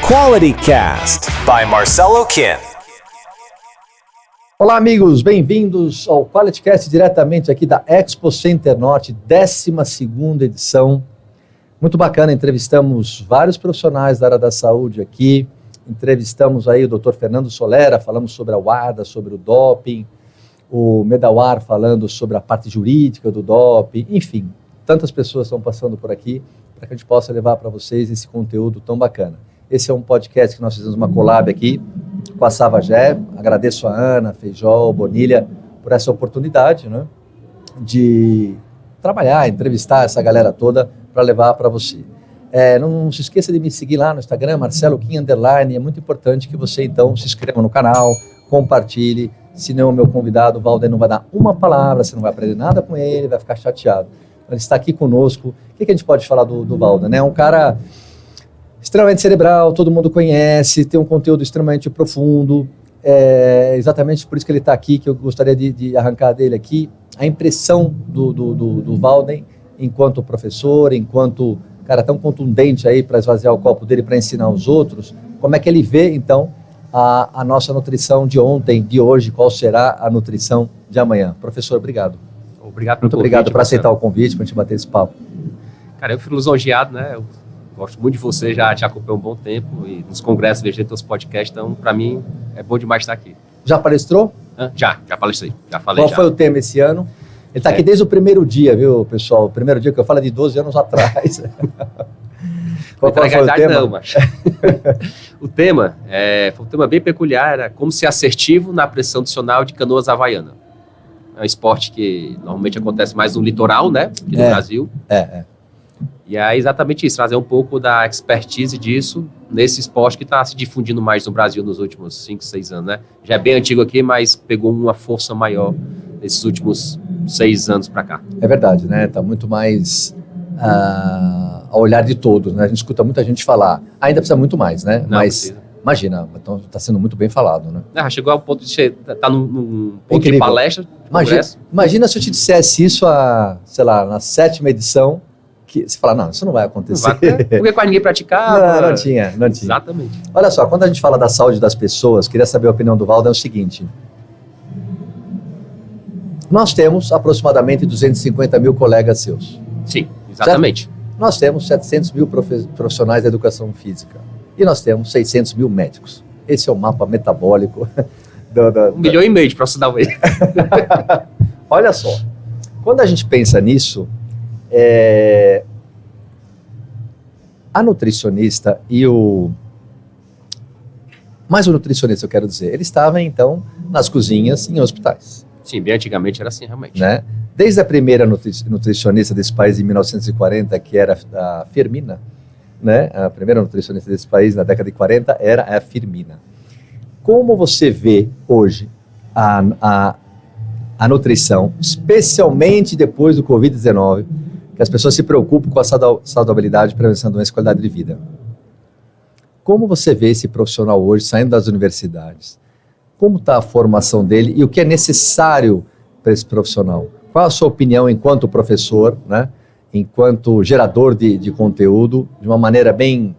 Quality Cast by Marcelo Kim. Olá, amigos, bem-vindos ao Quality Cast diretamente aqui da Expo Center Norte, 12ª edição. Muito bacana, entrevistamos vários profissionais da área da saúde aqui, entrevistamos aí o Dr. Fernando Solera, falamos sobre a WADA, sobre o doping, o Medawar falando sobre a parte jurídica do doping, enfim, tantas pessoas estão passando por aqui para que a gente possa levar para vocês esse conteúdo tão bacana. Esse é um podcast que nós fizemos uma collab aqui com a Savagé. Agradeço a Ana, Feijol, Bonilha por essa oportunidade, né, de trabalhar, entrevistar essa galera toda para levar para você. Não se esqueça de me seguir lá no Instagram, Marcelo Kim _. É muito importante que você, então, se inscreva no canal, compartilhe. Senão o meu convidado, o Valder, não vai dar uma palavra, você não vai aprender nada com ele, vai ficar chateado. Ele está aqui conosco. O que a gente pode falar do Valder, né? É um cara extremamente cerebral, todo mundo conhece, tem um conteúdo extremamente profundo. Exatamente por isso que ele está aqui, que eu gostaria de arrancar dele aqui. A impressão do Valder, enquanto professor, enquanto cara tão contundente aí para esvaziar o copo dele, para ensinar os outros, como é que ele vê, então, a nossa nutrição de ontem, de hoje, qual será a nutrição de amanhã. Professor, obrigado. Obrigado pelo Muito convite, obrigado por aceitar Marcelo. o convite, para a gente bater esse papo. Cara, eu fico lisonjeado, né? Eu gosto muito de você, já te acompanho há um bom tempo e nos congressos, vejo teus podcasts, então, para mim, é bom demais estar aqui. Já palestrou? Já palestrei, já falei. Qual foi o tema esse ano? Ele está aqui desde o primeiro dia, viu, pessoal? O primeiro dia que eu falo de 12 anos atrás. Qual foi o tema? Não, mas... O tema foi um tema bem peculiar, era como ser assertivo na pressão adicional de canoas havaiana. É um esporte que normalmente acontece mais no litoral, né? Aqui no Brasil. E é exatamente isso, trazer um pouco da expertise disso nesse esporte que está se difundindo mais no Brasil nos últimos 5, 6 anos, né? Já é bem antigo aqui, mas pegou uma força maior nesses últimos 6 anos para cá. É verdade, né? Está muito mais ao olhar de todos, né? A gente escuta muita gente falar. Ainda precisa muito mais, né? Não, mas precisa. Imagina, então está sendo muito bem falado, né? Chegou ao ponto de estar num ponto Incrível. de palestra, congresso. Imagina se eu te dissesse isso na 7ª edição, que você fala, não, isso não vai acontecer. Não vai, porque quase ninguém praticava. Não tinha. Exatamente. Olha só, quando a gente fala da saúde das pessoas, queria saber a opinião do Valder, é o seguinte. Nós temos aproximadamente 250 mil colegas seus. Sim, exatamente. Certo? Nós temos 700 mil profissionais da educação física. E nós temos 600 mil médicos. Esse é o mapa metabólico. 1,5 milhão de profissionais. Olha só, quando a gente pensa nisso, a nutricionista mais o nutricionista, eu quero dizer, ele estava, então, nas cozinhas em hospitais. Sim, bem antigamente era assim, realmente. Né? Desde a primeira nutricionista desse país, em 1940, que era a Firmina, né? A primeira nutricionista desse país, na década de 40, era a Firmina. Como você vê hoje a nutrição, especialmente depois do Covid-19, que as pessoas se preocupam com a saudabilidade, prevenção de doença e qualidade de vida? Como você vê esse profissional hoje, saindo das universidades? Como está a formação dele e o que é necessário para esse profissional? Qual a sua opinião enquanto professor, né? Enquanto gerador de conteúdo, de uma maneira bem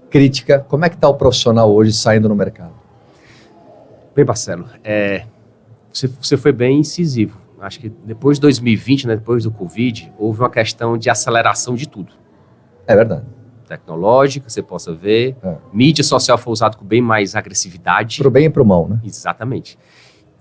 crítica? Como é que está o profissional hoje saindo no mercado? Bem, Marcelo, você foi bem incisivo. Acho que depois de 2020, né, depois do Covid, houve uma questão de aceleração de tudo. É verdade. Tecnológica, você possa ver. Mídia social foi usado com bem mais agressividade. Pro bem e pro mal, né? Exatamente.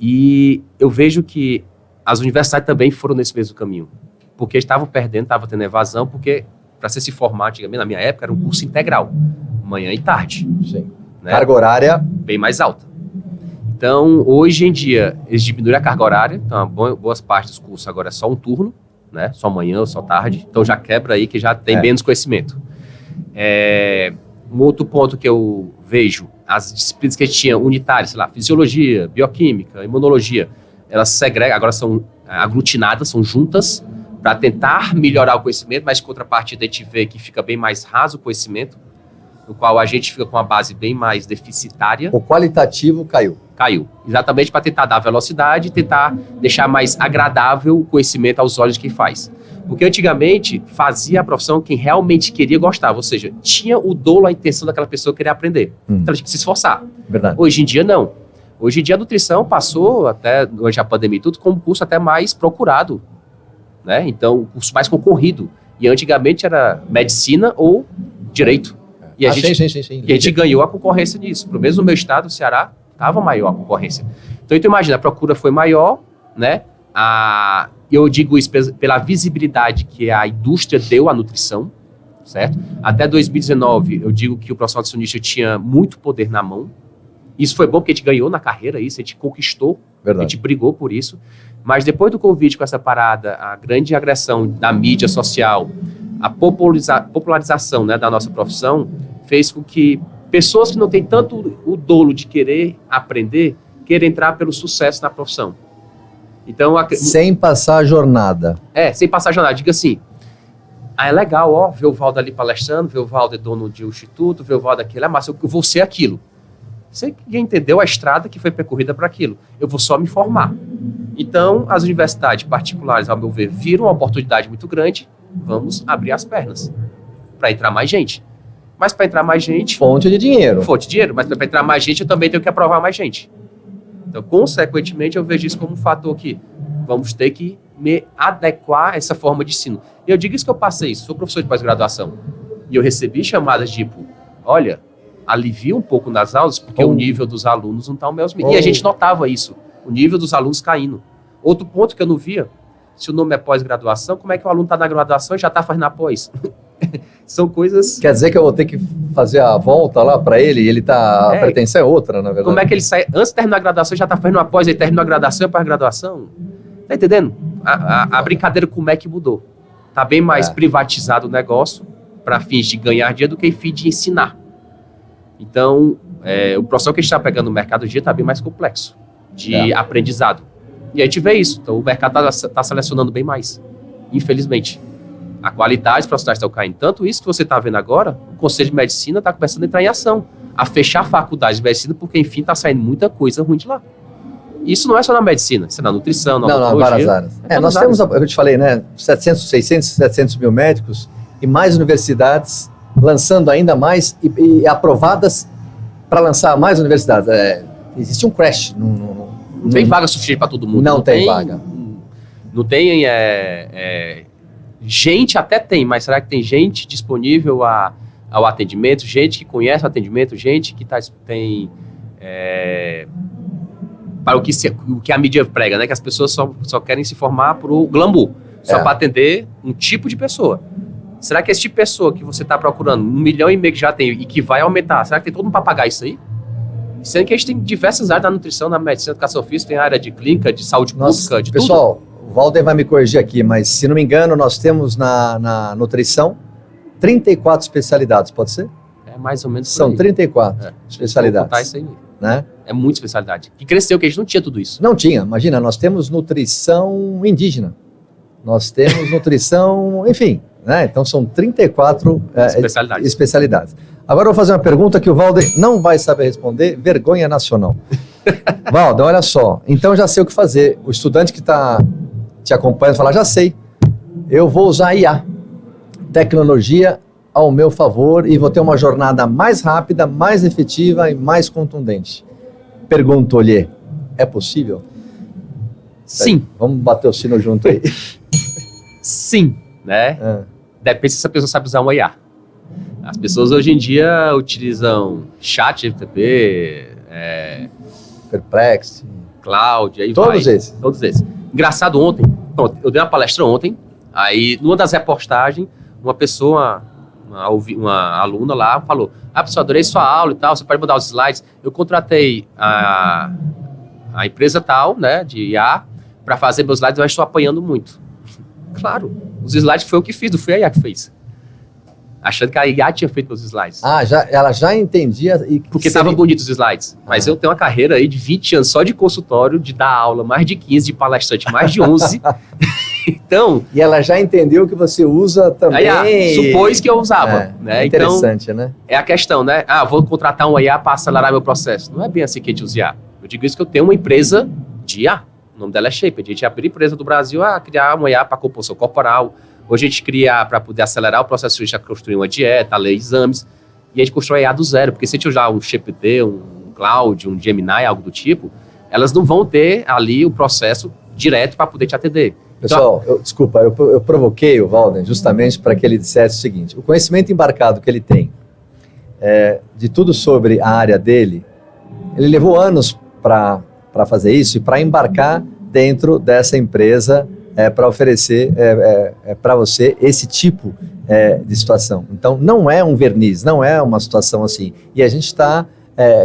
E eu vejo que as universidades também foram nesse mesmo caminho. Porque estavam perdendo, estavam tendo evasão, porque para você se formar, antigamente, na minha época, era um curso integral. Manhã e tarde. Sim. Né? Carga horária. Bem mais alta. Então, hoje em dia, eles diminuíram a carga horária. Então, boas partes dos cursos agora é só um turno, né? Só manhã ou só tarde. Então, já quebra aí que já tem menos conhecimento. Um outro ponto que eu vejo, as disciplinas que a gente tinha unitárias, sei lá, fisiologia, bioquímica, imunologia, elas segregam, agora são aglutinadas, são juntas, para tentar melhorar o conhecimento, mas em contrapartida a gente vê que fica bem mais raso o conhecimento, no qual a gente fica com uma base bem mais deficitária. O qualitativo caiu. Caiu, exatamente para tentar dar velocidade e tentar deixar mais agradável o conhecimento aos olhos de quem faz. Porque antigamente fazia a profissão quem realmente queria gostar, ou seja, tinha o dolo, a intenção daquela pessoa querer aprender. Então ela tinha que se esforçar. Verdade. Hoje em dia, não. Hoje em dia a nutrição passou, até durante a pandemia e tudo, como um curso até mais procurado, né? Então, um curso mais concorrido. E antigamente era medicina ou direito. E a gente ganhou a concorrência nisso. Pelo menos no meu estado, o Ceará, estava maior a concorrência. Então, tu imagina, a procura foi maior, né? Eu digo isso pela visibilidade que a indústria deu à nutrição, certo? Até 2019, eu digo que o profissional nutricionista tinha muito poder na mão. Isso foi bom porque a gente ganhou na carreira, isso, a gente conquistou, Verdade. A gente brigou por isso. Mas depois do Covid, com essa parada, a grande agressão da mídia social, a popularização, né, da nossa profissão, fez com que pessoas que não têm tanto o dolo de querer aprender, queiram entrar pelo sucesso na profissão. Então, sem passar a jornada. Sem passar a jornada. Diga assim, é legal, ó, ver o Valdo ali palestrando, ver o Valdo dono de um instituto, ver o Valdo aquilo, mas eu vou ser aquilo. Você entendeu a estrada que foi percorrida para aquilo. Eu vou só me formar. Então, as universidades particulares, ao meu ver, viram uma oportunidade muito grande. Vamos abrir as pernas para entrar mais gente. Mas para entrar mais gente... Fonte de dinheiro. Fonte de dinheiro. Mas para entrar mais gente, eu também tenho que aprovar mais gente. Então, consequentemente, eu vejo isso como um fator que vamos ter que me adequar a essa forma de ensino. E eu digo isso que eu passei isso. Sou professor de pós-graduação. E eu recebi chamadas tipo, olha... alivia um pouco nas aulas, porque o nível dos alunos não está o mesmo. E a gente notava isso, o nível dos alunos caindo. Outro ponto que eu não via, se o nome é pós-graduação, como é que o aluno está na graduação e já está fazendo a pós? São coisas... Quer dizer que eu vou ter que fazer a volta lá para ele e ele tá... A pretensão é outra, na verdade. Como é que ele sai... Antes de terminar a graduação, já está fazendo a pós, ele terminou a graduação e pós-graduação? Tá entendendo? A brincadeira como é que mudou. Tá bem mais privatizado o negócio para fins de ganhar dinheiro do que fim de ensinar. Então, o processo que a gente está pegando no mercado hoje está bem mais complexo, de aprendizado. E a gente vê isso. Então, o mercado está selecionando bem mais, infelizmente. A qualidade dos profissionais está caindo. Tanto isso que você está vendo agora, o Conselho de Medicina está começando a entrar em ação, a fechar a faculdade de medicina, porque, enfim, está saindo muita coisa ruim de lá. Isso não é só na medicina, isso é na nutrição, na odontologia. Várias áreas. Nós temos, eu te falei, né, 700 mil médicos e mais universidades lançando ainda mais e aprovadas para lançar mais universidades. Existe um crash. Não tem vaga suficiente para todo mundo. Não tem vaga. Não tem... gente até tem, mas será que tem gente disponível ao atendimento? Gente que conhece o atendimento? Gente que tem... para o que a mídia prega, né? Que as pessoas só querem se formar para o glamour. Só para atender um tipo de pessoa. Será que esse tipo de pessoa que você está procurando, 1,5 milhão que já tem e que vai aumentar, será que tem todo mundo para pagar isso aí? Sendo que a gente tem diversas áreas da nutrição, na medicina, educação física, tem área de clínica, de saúde pública, de pessoal, tudo. O Valder vai me corrigir aqui, mas se não me engano, nós temos na nutrição 34 especialidades, pode ser? É mais ou menos. São 34 especialidades. Contar isso aí. Né? É muita especialidade. Que cresceu, que a gente não tinha tudo isso. Não tinha, imagina, nós temos nutrição indígena, nós temos nutrição, enfim... Né? Então são 34 especialidades. Agora eu vou fazer uma pergunta que o Valder não vai saber responder, vergonha nacional. Valder, olha só, então já sei o que fazer. O estudante que está te acompanhando fala, já sei, eu vou usar IA, tecnologia ao meu favor e vou ter uma jornada mais rápida, mais efetiva e mais contundente. Pergunto-lhe, é possível? Sim. Aí, vamos bater o sino junto aí. Sim, né? Depende se essa pessoa sabe usar um IA. As pessoas hoje em dia utilizam chat, GTP, Perplexity, Cloud, aí todos vai. Esses. Todos esses. Engraçado, ontem, eu dei uma palestra ontem, aí numa das reportagens, uma pessoa, uma aluna lá falou, professor, adorei sua aula e tal, você pode mudar os slides. Eu contratei a empresa tal, né, de IA, para fazer meus slides, eu estou apanhando muito. Claro, os slides foi eu que fiz, não foi a IA que fez. Achando que a IA tinha feito meus slides. Ela já entendia. Porque estavam bonitos os slides. Mas eu tenho uma carreira aí de 20 anos só de consultório, de dar aula, mais de 15, de palestrante, mais de 11. Então... E ela já entendeu que você usa também... A IA supôs que eu usava. Né? Interessante, então, né? É a questão, né? Vou contratar um IA para acelerar meu processo. Não é bem assim que a gente usa IA. Eu digo isso que eu tenho uma empresa de IA. O nome dela é Shape. A gente abriu a empresa do Brasil a criar uma IA para composição corporal, Hoje a gente cria, para poder acelerar o processo, a gente já construiu uma dieta, ler exames, e a gente constrói IA do zero, porque se a gente usar um GPT, um Cloud, um Gemini, algo do tipo, elas não vão ter ali o processo direto para poder te atender. Pessoal, desculpa, eu provoquei o Walden justamente para que ele dissesse o seguinte: o conhecimento embarcado que ele tem de tudo sobre a área dele, ele levou anos para fazer isso e para embarcar dentro dessa empresa para oferecer para você esse tipo de situação. Então, não é um verniz, não é uma situação assim. E a gente está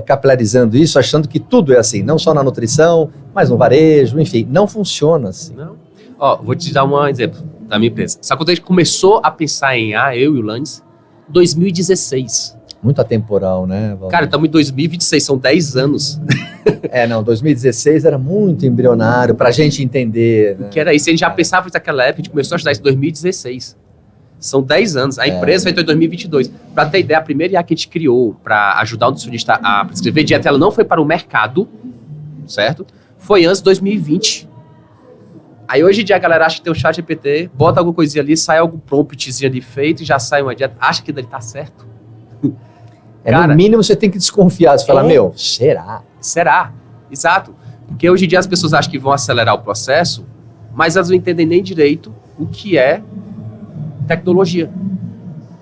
capilarizando isso, achando que tudo é assim, não só na nutrição, mas no varejo, enfim, não funciona assim. Não. Ó, vou te dar um exemplo da minha empresa. Só que quando a gente começou a pensar em IA, eu e o Landes, 2016. Muito atemporal, né, Walden? Cara, estamos em 2026, são 10 anos. 2016 era muito embrionário para a gente entender. Né? Que era isso, a gente já pensava naquela época, a gente começou a estudar isso em 2016. São 10 anos, a empresa foi em 2022. Para ter ideia, a primeira IA que a gente criou para ajudar o nutricionista a prescrever dieta, ela não foi para o mercado, certo? Foi antes de 2020. Aí hoje em dia a galera acha que tem um chat GPT, bota alguma coisinha ali, sai algum promptzinho ali feito e já sai uma dieta, acha que dele tá certo. No mínimo você tem que desconfiar, você fala, será? Será? Exato. Porque hoje em dia as pessoas acham que vão acelerar o processo, mas elas não entendem nem direito o que é tecnologia.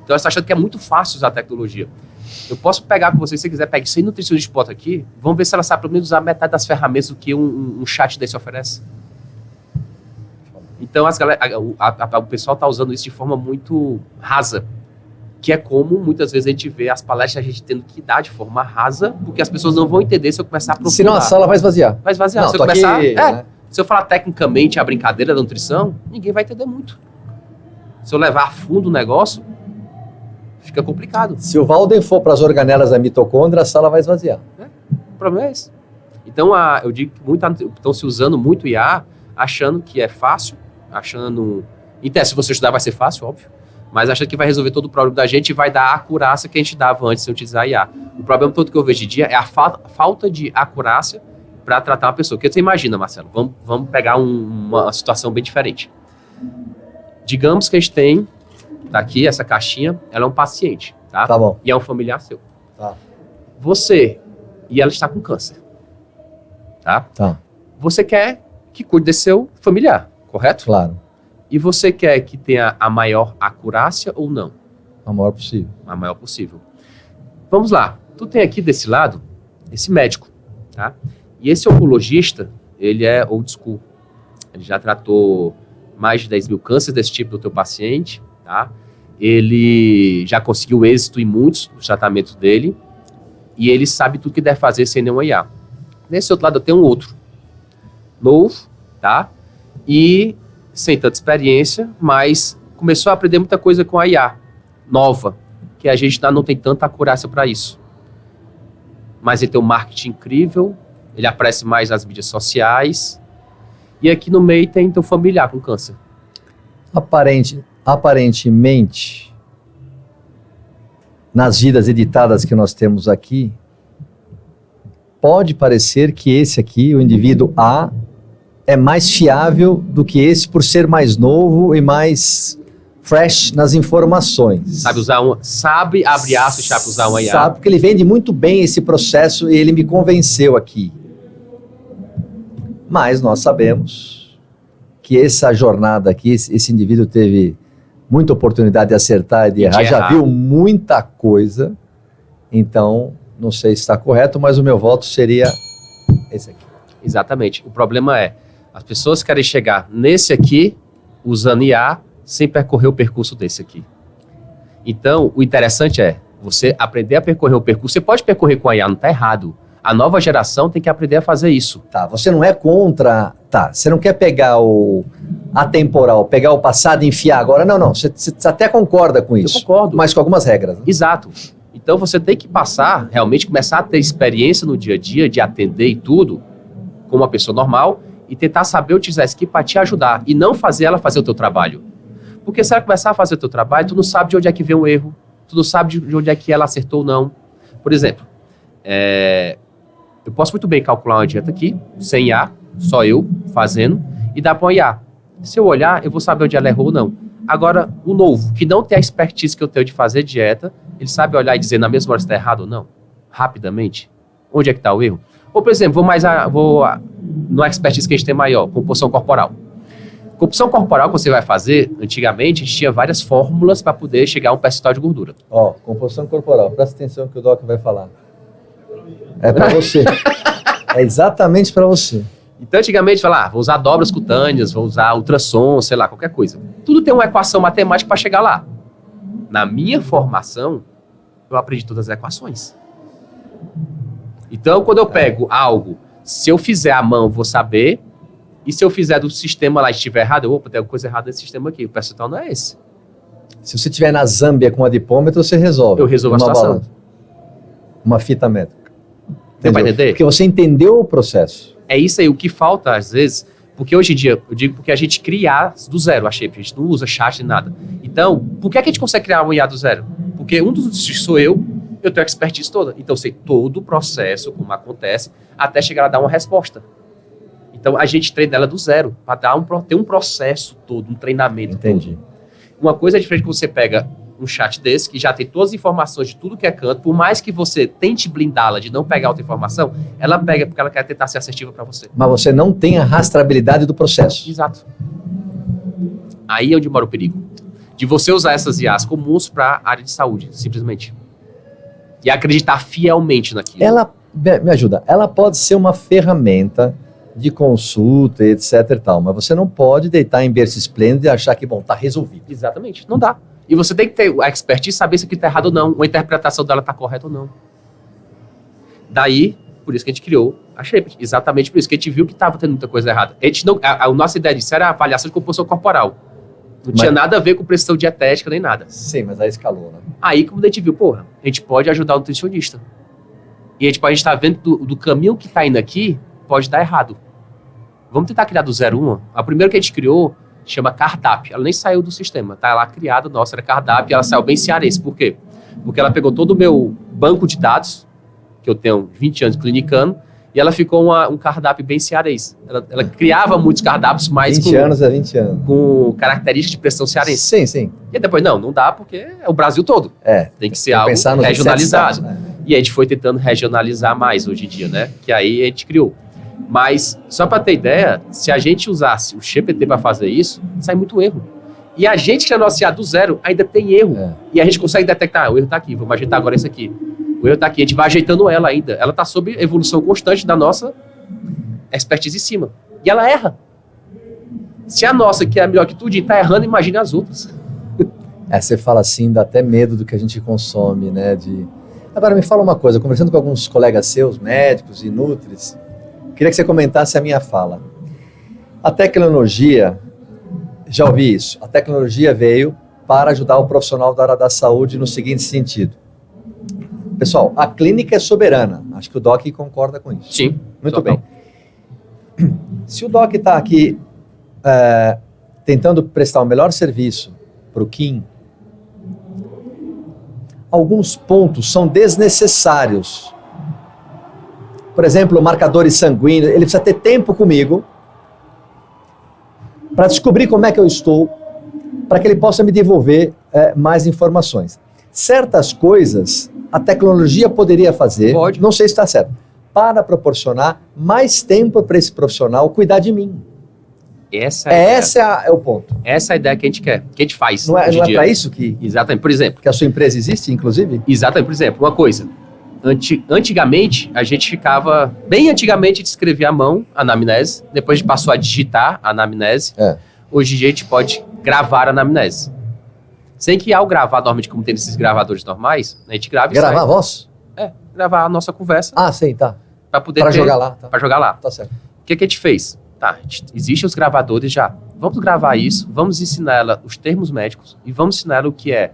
Então elas estão achando que é muito fácil usar tecnologia. Eu posso pegar com vocês, se você quiser, pegue 100 nutricionistas de bota aqui, vamos ver se ela sabe pelo menos usar metade das ferramentas do que um chat desse oferece. Então o pessoal está usando isso de forma muito rasa, que é como muitas vezes a gente vê as palestras a gente tendo que dar de forma rasa, porque as pessoas não vão entender se eu começar a aprofundar. Senão a sala vai esvaziar. Vai esvaziar. Não, se eu começar, aqui, né? Se eu falar tecnicamente a brincadeira da nutrição, ninguém vai entender muito. Se eu levar a fundo o negócio, fica complicado. Se o Walden for para as organelas da mitocôndria, a sala vai esvaziar. O problema é esse. Então, eu digo que estão se usando muito IA, achando que é fácil, achando... Então, se você estudar vai ser fácil, óbvio, mas achando que vai resolver todo o problema da gente e vai dar a acurácia que a gente dava antes de utilizar IA. O problema todo que eu vejo hoje em dia é a falta de acurácia para tratar uma pessoa. Porque você imagina, Marcelo, vamos pegar uma situação bem diferente. Digamos que a gente tem, tá aqui, essa caixinha, ela é um paciente, tá? Tá bom. E é um familiar seu. Tá. E ela está com câncer, tá? Tá. Você quer que cuide desse seu familiar, correto? Claro. E você quer que tenha a maior acurácia ou não? A maior possível. A maior possível. Vamos lá. Tu tem aqui desse lado esse médico, tá? E esse oncologista, ele é old school. Ele já tratou mais de 10 mil cânceres desse tipo do teu paciente, tá? Ele já conseguiu êxito em muitos dos tratamentos dele e ele sabe tudo que deve fazer sem nenhuma IA. Nesse outro lado eu tenho um outro, novo, tá? E sem tanta experiência, mas começou a aprender muita coisa com a IA nova, que a gente não tem tanta acurácia para isso. Mas ele tem um marketing incrível, ele aparece mais nas mídias sociais, e aqui no meio tem teu familiar com câncer. Aparentemente, nas vidas editadas que nós temos aqui, pode parecer que esse aqui, o indivíduo A, é mais fiável do que esse por ser mais novo e mais fresh nas informações. Sabe abrir aço e chapa usar uma IA. Sabe, porque ele vende muito bem esse processo e ele me convenceu aqui. Mas nós sabemos que essa jornada aqui, esse indivíduo teve muita oportunidade de acertar e de errar, já viu muita coisa, então não sei se está correto, mas o meu voto seria esse aqui. Exatamente. O problema é, as pessoas querem chegar nesse aqui, usando IA, sem percorrer o percurso desse aqui. Então, o interessante é você aprender a percorrer o percurso. Você pode percorrer com a IA, não está errado. A nova geração tem que aprender a fazer isso. Tá, você não é contra... Tá, você não quer pegar o atemporal, pegar o passado e enfiar agora. Não, você até concorda com isso. Eu concordo. Mas com algumas regras. Né? Exato. Então, você tem que passar, realmente começar a ter experiência no dia a dia, de atender e tudo, como uma pessoa normal, e tentar saber utilizar essa equipe para te ajudar, e não fazer ela fazer o teu trabalho. Porque se ela começar a fazer o teu trabalho, tu não sabe de onde é que vem o erro, tu não sabe de onde é que ela acertou ou não. Por exemplo, eu posso muito bem calcular uma dieta aqui, sem IA, só eu fazendo, e dar para uma IA. Se eu olhar, eu vou saber onde ela errou ou não. Agora, o novo, que não tem a expertise que eu tenho de fazer dieta, ele sabe olhar e dizer na mesma hora se está errado ou não? Rapidamente. Onde é que está o erro? Ou, por exemplo, vou no expertise que a gente tem maior, composição corporal. Composição corporal que você vai fazer, antigamente, a gente tinha várias fórmulas para poder chegar a um percentual de gordura. Ó, composição corporal, presta atenção que o Doc vai falar. É para você. É exatamente para você. Então, antigamente, vou usar dobras cutâneas, vou usar ultrassom, sei lá, qualquer coisa. Tudo tem uma equação matemática para chegar lá. Na minha formação, eu aprendi todas as equações. Então, quando eu pego algo, se eu fizer à mão, vou saber. E se eu fizer do sistema lá e estiver errado, opa, tem alguma coisa errada nesse sistema aqui. O percentual não é esse. Se você estiver na Zâmbia com adipômetro, você resolve. Eu resolvo a situação. Balança. Uma fita métrica. Deu pra entender? Porque você entendeu o processo. É isso aí, o que falta às vezes, porque hoje em dia, eu digo porque a gente cria do zero a shape, a gente não usa chat nem nada. Então, por que a gente consegue criar um IA do zero? Porque um dos sou eu tenho a expertise toda. Então, eu sei todo o processo, como acontece, até chegar a dar uma resposta. Então, a gente treina ela do zero, para ter um processo todo, um treinamento. Entendi. Todo. Uma coisa é diferente que você pega um chat desse, que já tem todas as informações de tudo que é canto, por mais que você tente blindá-la de não pegar outra informação, ela pega porque ela quer tentar ser assertiva para você. Mas você não tem a rastreabilidade do processo. Exato. Aí é onde mora o perigo. De você usar essas IAs comuns para a área de saúde, simplesmente. E acreditar fielmente naquilo. Ela, me ajuda, ela pode ser uma ferramenta de consulta, etc e tal, mas você não pode deitar em berço esplêndido e achar que, bom, tá resolvido. Exatamente, não dá. E você tem que ter a expertise, saber se aquilo tá errado ou não, ou a interpretação dela tá correta ou não. Daí, por isso que a gente criou a Shape. Exatamente por isso que a gente viu que tava tendo muita coisa errada. A nossa ideia disso era a avaliação de composição corporal. Não tinha nada a ver com precisão dietética nem nada. Sim, mas aí escalou, né? Aí, como a gente viu, porra, a gente pode ajudar o nutricionista. E a gente tá vendo do caminho que tá indo aqui, pode dar errado. Vamos tentar criar do 01. A primeira que a gente criou chama cardápio. Ela nem saiu do sistema. Tá lá criada, nossa, era cardápio. Ela saiu bem cearense. Por quê? Porque ela pegou todo o meu banco de dados, que eu tenho 20 anos clinicando, e ela ficou um cardápio bem cearense. Ela criava muitos cardápios, mas 20 anos é 20 anos. Com características de pressão cearense. Sim, sim. E depois, não dá porque é o Brasil todo. Tem que ser algo regionalizado. E a gente foi tentando regionalizar mais hoje em dia, né? Que aí a gente criou. Mas, só para ter ideia, se a gente usasse o GPT para fazer isso, sai muito erro. E a gente que anunciar do zero ainda tem erro. E a gente consegue detectar, o erro está aqui, vamos ajeitar agora esse aqui. O erro está aqui, a gente vai ajeitando ela ainda. Ela está sob evolução constante da nossa expertise em cima. E ela erra. Se a nossa, que é a melhor que tudo, está errando, imagine as outras. Você fala assim, dá até medo do que a gente consome, né? Agora, me fala uma coisa, conversando com alguns colegas seus, médicos e nutris, queria que você comentasse a minha fala. A tecnologia, já ouvi isso, a tecnologia veio para ajudar o profissional da área da saúde no seguinte sentido. Pessoal, a clínica é soberana. Acho que o Doc concorda com isso. Sim. Muito bem. Se o Doc está aqui tentando prestar o melhor serviço para o Kim, alguns pontos são desnecessários. Por exemplo, marcadores sanguíneos, ele precisa ter tempo comigo para descobrir como é que eu estou, para que ele possa me devolver mais informações. Certas coisas a tecnologia poderia fazer, não sei se está certo, para proporcionar mais tempo para esse profissional cuidar de mim. Esse é o ponto. Essa é a ideia que a gente quer, que a gente faz. Não é para isso que... Exatamente, por exemplo. Que a sua empresa existe, inclusive? Exatamente, por exemplo, uma coisa... Antigamente, a gente ficava... Bem antigamente, a gente escrevia à mão a anamnese. Depois a gente passou a digitar a anamnese. Hoje em dia, a gente pode gravar a anamnese. Sem que ao gravar, normalmente, como tem esses gravadores normais, a gente grava e gravar a voz? Gravar a nossa conversa. Sim, tá. Para jogar lá. Tá. Para jogar lá. Tá certo. O que a gente fez? Existem os gravadores já. Vamos gravar isso, vamos ensinar ela os termos médicos e vamos ensinar ela o que é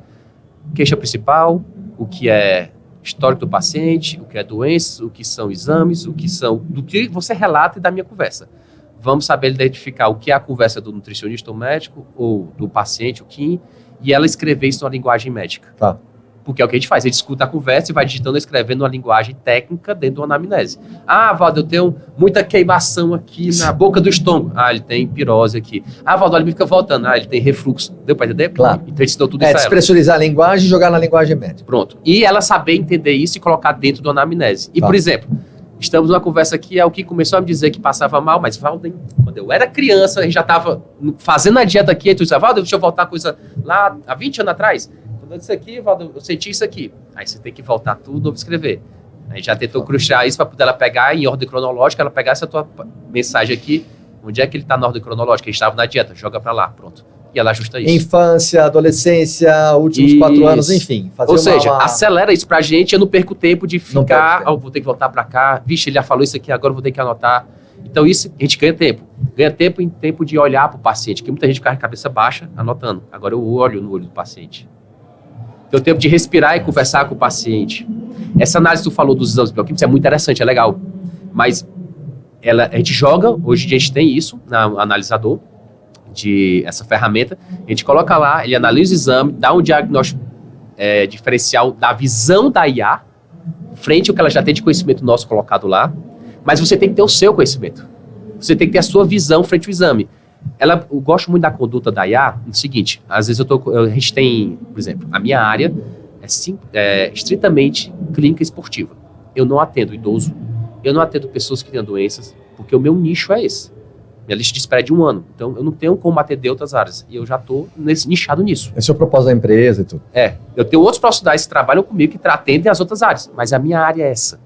queixa principal, o que é histórico do paciente, o que é doenças, o que são exames, o que são... Do que você relata e da minha conversa. Vamos saber identificar o que é a conversa do nutricionista ou médico, ou do paciente, o Kim, e ela escrever isso na linguagem médica. Tá. Porque é o que a gente faz, a gente escuta a conversa e vai digitando, escrevendo uma linguagem técnica dentro de uma anamnese. Ah, Valdo, eu tenho muita queimação aqui na boca do estômago. Ah, ele tem pirose aqui. Ah, Valdo, ele fica voltando. Ah, ele tem refluxo. Deu para entender? Claro. Então a gente ensinou tudo isso a ela. Despressurizar a linguagem e jogar na linguagem médica. Pronto. E ela saber entender isso e colocar dentro do anamnese. E, por exemplo, estamos numa conversa aqui, é o que começou a me dizer que passava mal, mas, Valdo, quando eu era criança, a gente já estava fazendo a dieta aqui, e tu disse, Valdo, deixa eu voltar a coisa lá há 20 anos atrás. Quando eu disse aqui, Valdo, eu senti isso aqui. Aí você tem que voltar tudo e escrever. Aí já tentou cruciar isso para poder ela pegar em ordem cronológica, ela pegar essa tua mensagem aqui, onde é que ele está na ordem cronológica? A gente estava na dieta, joga para lá, pronto. E ela ajusta isso. Infância, adolescência, últimos 4 anos, enfim. Ou seja, acelera isso pra gente, eu não perco tempo de ficar, vou ter que voltar pra cá, vixe, ele já falou isso aqui, agora eu vou ter que anotar. Então isso, a gente ganha tempo. Ganha tempo em tempo de olhar pro paciente, que muita gente fica com a cabeça baixa anotando. Agora eu olho no olho do paciente. Tem o tempo de respirar e conversar com o paciente. Essa análise que tu falou dos exames bioquímicos é muito interessante, é legal. Mas a gente joga, hoje em dia a gente tem isso no analisador, essa ferramenta, a gente coloca lá, ele analisa o exame, dá um diagnóstico diferencial da visão da IA, frente ao que ela já tem de conhecimento nosso colocado lá, mas você tem que ter o seu conhecimento. Você tem que ter a sua visão frente ao exame. Eu gosto muito da conduta da IA, no seguinte, às vezes a gente tem, por exemplo, a minha área é estritamente clínica esportiva. Eu não atendo idoso, eu não atendo pessoas que têm doenças, porque o meu nicho é esse. Minha lista de espera é de 1 ano. Então, eu não tenho como atender outras áreas. E eu já estou nichado nisso. Esse é o propósito da empresa e tudo. Eu tenho outros profissionais que trabalham comigo que atendem as outras áreas. Mas a minha área é essa.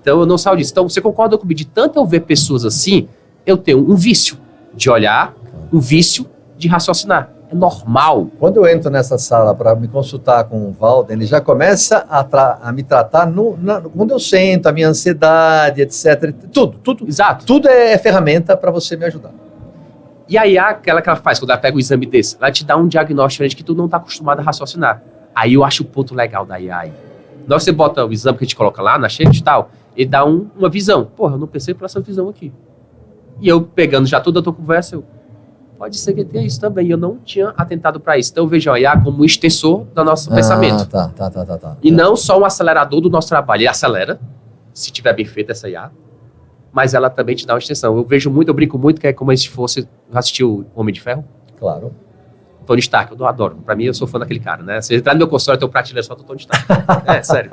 Então, eu não saio disso. Então, você concorda comigo? De tanto eu ver pessoas assim, eu tenho um vício de olhar, um vício de raciocinar. É normal. Quando eu entro nessa sala para me consultar com o Valdo, ele já começa a me tratar quando eu sento, a minha ansiedade, etc. Tudo. Exato. Tudo é ferramenta para você me ajudar. E aí, aquela que ela faz, quando ela pega um exame desse, ela te dá um diagnóstico diferente que tu não está acostumado a raciocinar. Aí eu acho o ponto legal da IA. Na hora que você bota o exame que a gente coloca lá na Shift e tal, ele dá uma visão. Porra, eu não pensei por essa visão aqui. E eu pegando já toda a tua conversa, pode ser que tenha isso também. Eu não tinha atentado para isso. Então eu vejo a IA como um extensor do nosso pensamento. Tá. E não só um acelerador do nosso trabalho. Ele acelera, se tiver bem feita essa IA, mas ela também te dá uma extensão. Eu brinco muito que é como se fosse... Assistiu o Homem de Ferro? Claro. Tony Stark, eu adoro. Pra mim, eu sou fã daquele cara, né? Você entrar no meu consultório, tem um prateleiro só do Tony Stark. Sério.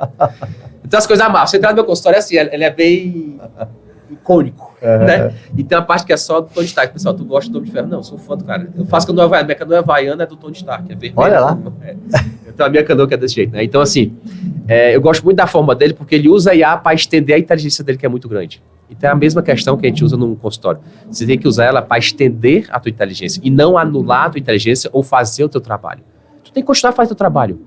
Então as coisas amavam. Você entrar no meu consultório, assim, ele é bem... icônico, né? E tem uma parte que é só do Tony Stark. Pessoal, tu gosta do Homem de Ferro? Não, eu sou fã do cara. Eu faço canoa havaiana. Minha canoa havaiana é do Tony Stark, é vermelho. Olha lá. Então a minha canoa que é desse jeito, né? Então assim, eu gosto muito da forma dele porque ele usa a IA para estender a inteligência dele, que é muito grande. Então é a mesma questão que a gente usa num consultório. Você tem que usar ela para estender a tua inteligência e não anular a tua inteligência ou fazer o teu trabalho. Tu tem que continuar a fazer o teu trabalho,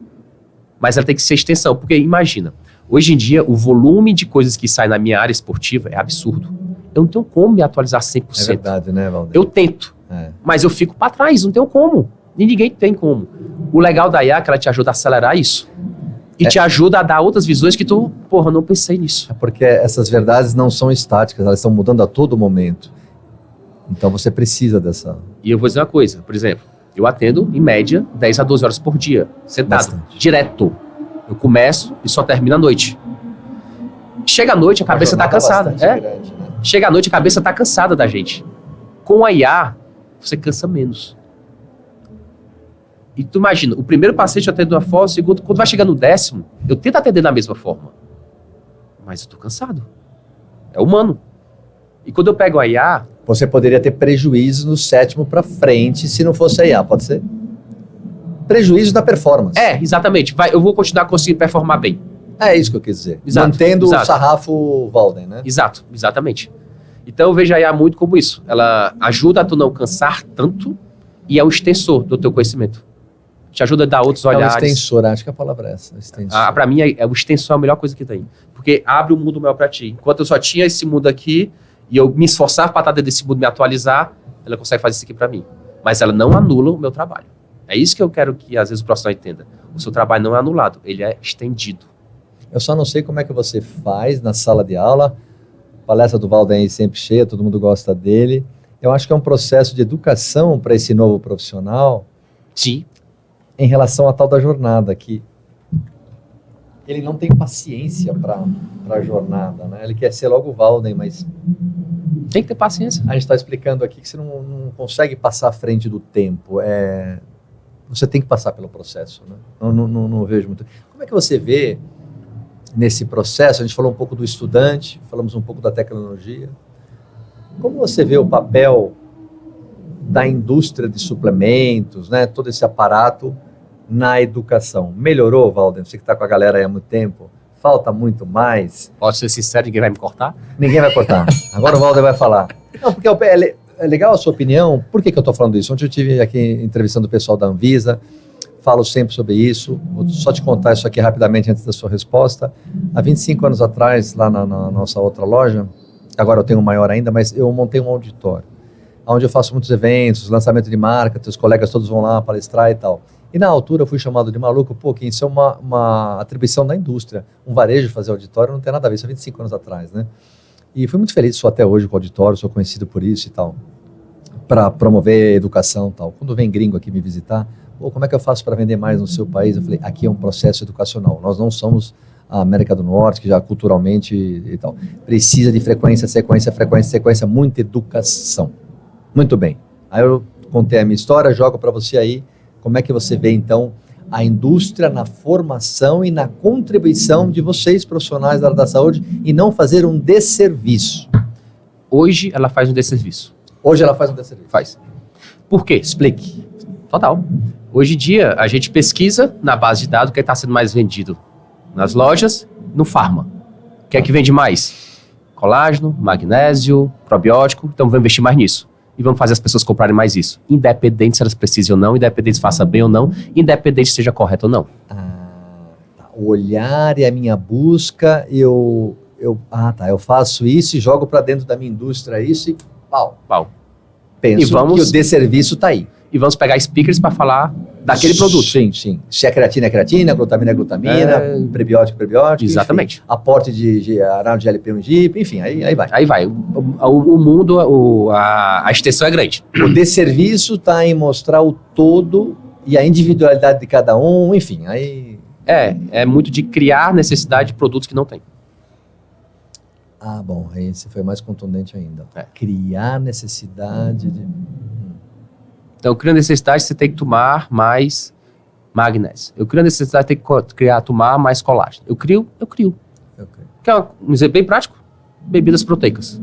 mas ela tem que ser extensão, porque imagina, hoje em dia, o volume de coisas que sai na minha área esportiva é absurdo. Eu não tenho como me atualizar 100%. É verdade, né, Valdir? Eu tento, mas eu fico para trás, não tenho como. E ninguém tem como. O legal da IA é que ela te ajuda a acelerar isso. E te ajuda a dar outras visões que tu, não pensei nisso. É porque essas verdades não são estáticas, elas estão mudando a todo momento. Então você precisa dessa... E eu vou dizer uma coisa, por exemplo, eu atendo, em média, 10 a 12 horas por dia, sentado, direto. Eu começo e só termino à noite. Chega à noite, a cabeça tá cansada. Grande, né? Chega à noite, a cabeça tá cansada da gente. Com a IA, você cansa menos. E tu imagina, o primeiro paciente eu atendo de uma forma, o segundo, quando vai chegar no 10º, eu tento atender da mesma forma. Mas eu tô cansado. É humano. E quando eu pego a IA... Você poderia ter prejuízo no 7º para frente se não fosse a IA, pode ser? Prejuízo da performance. Exatamente. Eu vou continuar conseguindo performar bem. É isso que eu quis dizer. Exato, mantendo o sarrafo Walden, né? Exato, exatamente. Então eu vejo a IA muito como isso. Ela ajuda a tu não cansar tanto e é um extensor do teu conhecimento. Te ajuda a dar outros olhares. É um extensor, acho que a palavra é essa. Pra mim, o extensor é a melhor coisa que tem. Porque abre um mundo maior pra ti. Enquanto eu só tinha esse mundo aqui e eu me esforçava pra estar dentro desse mundo, me atualizar, ela consegue fazer isso aqui pra mim. Mas ela não anula o meu trabalho. É isso que eu quero que, às vezes, o profissional entenda. O seu trabalho não é anulado, ele é estendido. Eu só não sei como é que você faz na sala de aula. A palestra do Walden é sempre cheia, todo mundo gosta dele. Eu acho que é um processo de educação para esse novo profissional. Sim. Em relação à tal da jornada, que ele não tem paciência para a jornada, né? Ele quer ser logo o Walden, mas Tem que ter paciência. a gente está explicando aqui que você não consegue passar à frente do tempo. Você tem que passar pelo processo, né? Não vejo muito. Como é que você vê nesse processo? A gente falou um pouco do estudante, falamos um pouco da tecnologia. Como você vê o papel da indústria de suplementos, né? Todo esse aparato na educação? Melhorou, Walden? Você que está com a galera aí há muito tempo. Falta muito mais? Posso ser sincero, ninguém vai me cortar? Ninguém vai cortar. Agora o Walden vai falar. Não, porque é legal a sua opinião. Por que eu estou falando isso? Ontem eu estive aqui entrevistando o pessoal da Anvisa, falo sempre sobre isso. Vou só te contar isso aqui rapidamente antes da sua resposta. Há 25 anos atrás, lá na nossa outra loja, agora eu tenho um maior ainda, mas eu montei um auditório, onde eu faço muitos eventos, lançamento de marca, teus colegas todos vão lá palestrar e tal. E na altura eu fui chamado de maluco, que isso é uma atribuição da indústria. Um varejo fazer auditório não tem nada a ver, isso é 25 anos atrás, né? E fui muito feliz, sou até hoje com o auditório, sou conhecido por isso e tal, para promover educação e tal. Quando vem gringo aqui me visitar, como é que eu faço para vender mais no seu país? Eu falei, aqui é um processo educacional, nós não somos a América do Norte, que já culturalmente e tal, precisa de frequência, sequência, muita educação. Muito bem, aí eu contei a minha história, jogo para você aí, como é que você vê então a indústria na formação e na contribuição de vocês, profissionais da área da saúde, e não fazer um desserviço? Hoje ela faz um desserviço. Hoje ela faz um desserviço. Faz. Por quê? Explique. Total. Hoje em dia, a gente pesquisa na base de dados o que está sendo mais vendido nas lojas, no farma. O que é que vende mais? Colágeno, magnésio, probiótico. Então vamos investir mais nisso. E vamos fazer as pessoas comprarem mais isso. Independente se elas precisam ou não, independente se faça bem ou não, independente se seja correto ou não. Tá. O olhar e a minha busca, eu faço isso e jogo para dentro da minha indústria isso e pau. Penso que o desserviço está aí. E vamos pegar speakers para falar daquele produto. Sim. Se é creatina, glutamina, prebiótico. Exatamente. Enfim, aporte de arábica de LP1 enfim, aí vai. Aí vai. O mundo, a extensão é grande. O desserviço está em mostrar o todo e a individualidade de cada um, enfim, aí... É muito de criar necessidade de produtos que não tem. Bom, aí você foi mais contundente ainda. É. Criar necessidade de... Então, criando necessidade, você tem que tomar mais magnésio. Eu crio a necessidade, tem que tomar mais colágeno. Eu crio. Quer um exemplo bem prático? Bebidas proteicas.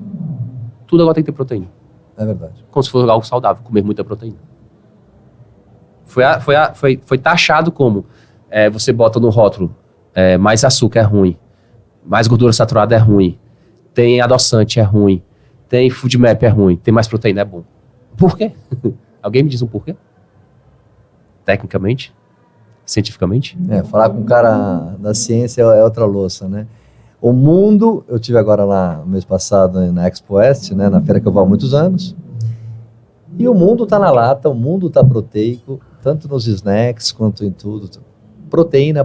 Tudo agora tem que ter proteína. É verdade. Como se fosse algo saudável, comer muita proteína. Foi taxado como você bota no rótulo mais açúcar é ruim, mais gordura saturada é ruim, tem adoçante é ruim, tem food map é ruim, tem mais proteína é bom. Por quê? Alguém me diz um porquê? Tecnicamente? Cientificamente? Falar com um cara da ciência é outra louça, né? O mundo, eu tive agora lá no mês passado na Expo West, né, na feira que eu vou há muitos anos, e o mundo está na lata, o mundo está proteico, tanto nos snacks quanto em tudo. Proteína.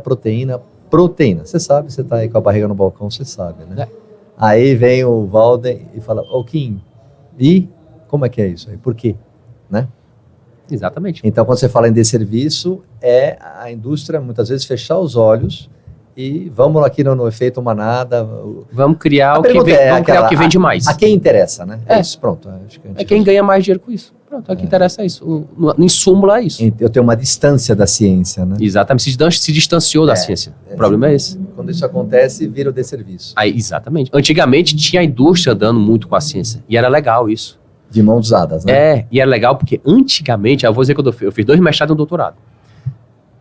Você sabe, você está aí com a barriga no balcão, você sabe, né? Aí vem o Walden e fala, Kim, e como é que é isso aí? Por quê? Né? Exatamente. Então, quando você fala em desserviço, é a indústria muitas vezes fechar os olhos e vamos aqui no efeito manada. Vamos criar o que vende mais. A quem interessa, né? Isso, pronto. Acho que quem ganha mais dinheiro com isso. Pronto, a quem interessa é isso. Em súmula é isso. Eu tenho uma distância da ciência, né? Exatamente, se distanciou da ciência. O problema é esse. Quando isso acontece, vira o desserviço. Exatamente. Antigamente tinha a indústria andando muito com a ciência. E era legal isso. De mãos dadas, né? E era legal porque antigamente, eu vou dizer que eu fiz 2 mestrados e um doutorado.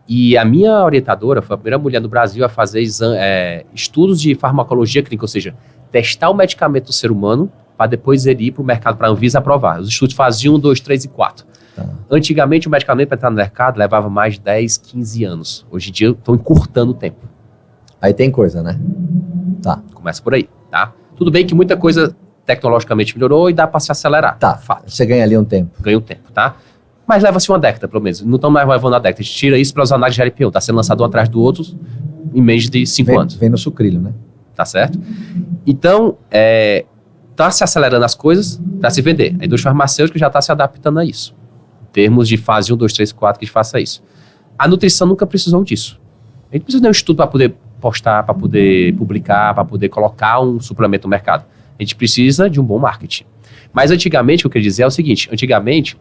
E a minha orientadora foi a primeira mulher no Brasil a fazer estudos de farmacologia clínica, ou seja, testar o medicamento do ser humano para depois ele ir para o mercado para a Anvisa aprovar. Os estudos faziam 1, 2, 3 e 4. Tá. Antigamente o medicamento para entrar no mercado levava mais de 10, 15 anos. Hoje em dia estão encurtando o tempo. Aí tem coisa, né? Tá. Começa por aí, tá? Tudo bem que muita coisa tecnologicamente melhorou e dá para se acelerar. Tá, fato. Você ganha ali um tempo. Ganha um tempo, tá? Mas leva-se uma década, pelo menos. Não estamos mais levando a década. A gente tira isso para os análises de LPO. Está sendo lançado um atrás do outro em menos de 5 anos. Vem no sucrilho, né? Tá certo? Então, está se acelerando as coisas para se vender. A indústria farmacêutica já está se adaptando a isso. Em termos de fase 1, 2, 3, 4, que a gente faça isso. A nutrição nunca precisou disso. A gente precisa de um estudo para poder postar, para poder publicar, para poder colocar um suplemento no mercado. A gente precisa de um bom marketing. Mas antigamente, o que eu queria dizer é o seguinte, antigamente,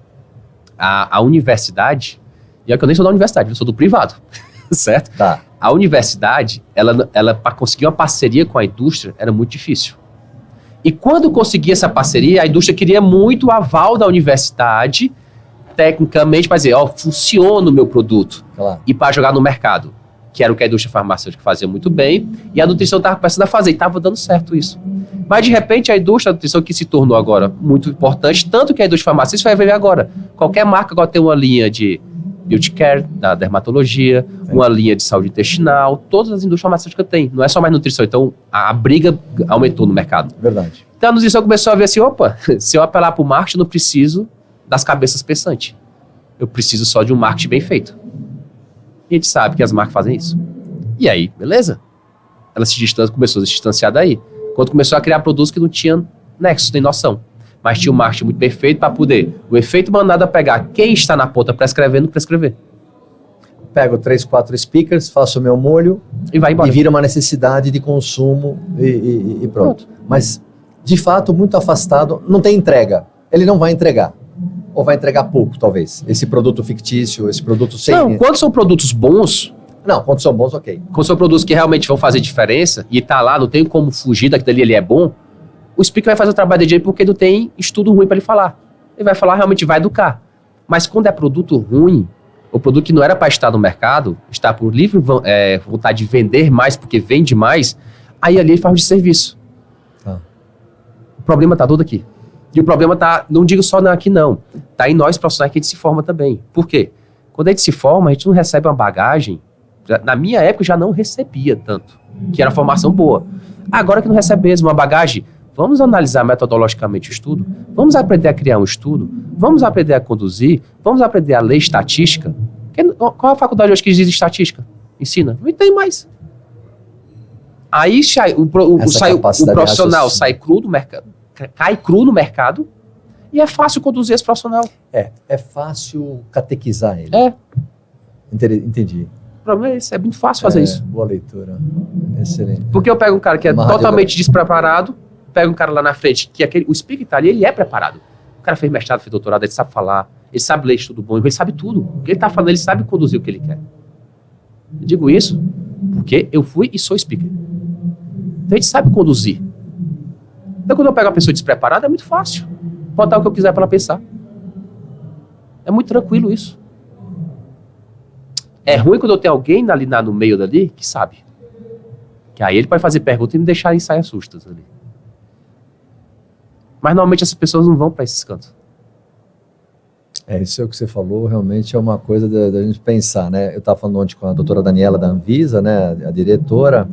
a universidade, e é que eu nem sou da universidade, eu sou do privado, certo? Tá. A universidade, ela para conseguir uma parceria com a indústria, era muito difícil. E quando conseguia essa parceria, a indústria queria muito o aval da universidade, tecnicamente, para dizer, funciona o meu produto. Claro. E para jogar no mercado, que era o que a indústria farmacêutica fazia muito bem, e a nutrição estava começando a fazer, e estava dando certo isso. Mas, de repente, a indústria da nutrição, que se tornou agora muito importante, tanto que a indústria farmacêutica vai ver agora. Qualquer marca agora tem uma linha de beauty care, da dermatologia, uma linha de saúde intestinal, todas as indústrias farmacêuticas têm, não é só mais nutrição. Então, a briga aumentou no mercado. Verdade. Então, a nutrição começou a ver assim, se eu apelar para o marketing, eu não preciso das cabeças pensantes. Eu preciso só de um marketing bem feito. E a gente sabe que as marcas fazem isso. E aí, beleza. Ela começou a se distanciar daí. Quando começou a criar produtos que não tinham nexo, nem noção. Mas tinha um marketing muito perfeito para poder o efeito manada pegar quem está na ponta prescrevendo, prescrever. Pego 3, 4 speakers, faço o meu molho E vai embora. e vira uma necessidade de consumo e pronto. Mas, de fato, muito afastado, não tem entrega. Ele não vai entregar. Ou vai entregar pouco, talvez. Esse produto fictício, esse produto sem... Não, quando são produtos bons, Não, quando são bons, ok. quando são produtos que realmente vão fazer diferença, e tá lá, não tem como fugir daquilo ali, ele é bom, o speaker vai fazer o trabalho dele porque não tem estudo ruim para ele falar. Ele vai falar, realmente vai educar. Mas quando é produto ruim, ou produto que não era para estar no mercado, está por livre vontade de vender mais porque vende mais, aí ali ele faz de serviço. Tá. O problema tá todo aqui. E o problema tá, não digo só aqui não, tá em nós profissionais que a gente se forma também. Por quê? Quando a gente se forma, a gente não recebe uma bagagem, na minha época eu já não recebia tanto, que era formação boa. Agora que não recebe mesmo uma bagagem, vamos analisar metodologicamente o estudo, vamos aprender a criar um estudo, vamos aprender a conduzir, vamos aprender a ler estatística. Qual é a faculdade hoje que diz estatística? Ensina? Não tem mais. Aí o profissional sai cru do mercado, cai cru no mercado e é fácil conduzir esse profissional. É fácil catequizar ele. É. Entendi. O problema é esse, é muito fácil fazer isso. Boa leitura. Excelente. Porque eu pego um cara que é totalmente despreparado, pego um cara lá na frente, que o speaker tá ali, ele é preparado. O cara fez mestrado, fez doutorado, ele sabe falar, ele sabe ler estudo bom, ele sabe tudo. O que ele tá falando, ele sabe conduzir o que ele quer. Eu digo isso porque eu fui e sou speaker. Então a gente sabe conduzir. Então quando eu pego uma pessoa despreparada, é muito fácil botar o que eu quiser para ela pensar. É muito tranquilo isso. É ruim quando eu tenho alguém ali no meio dali que sabe. Que aí ele pode fazer pergunta e me deixar em saias sustas ali. Mas normalmente essas pessoas não vão para esses cantos. Isso é o que você falou, realmente é uma coisa da gente pensar, né? Eu estava falando ontem com a doutora Daniela da Anvisa, né, a diretora,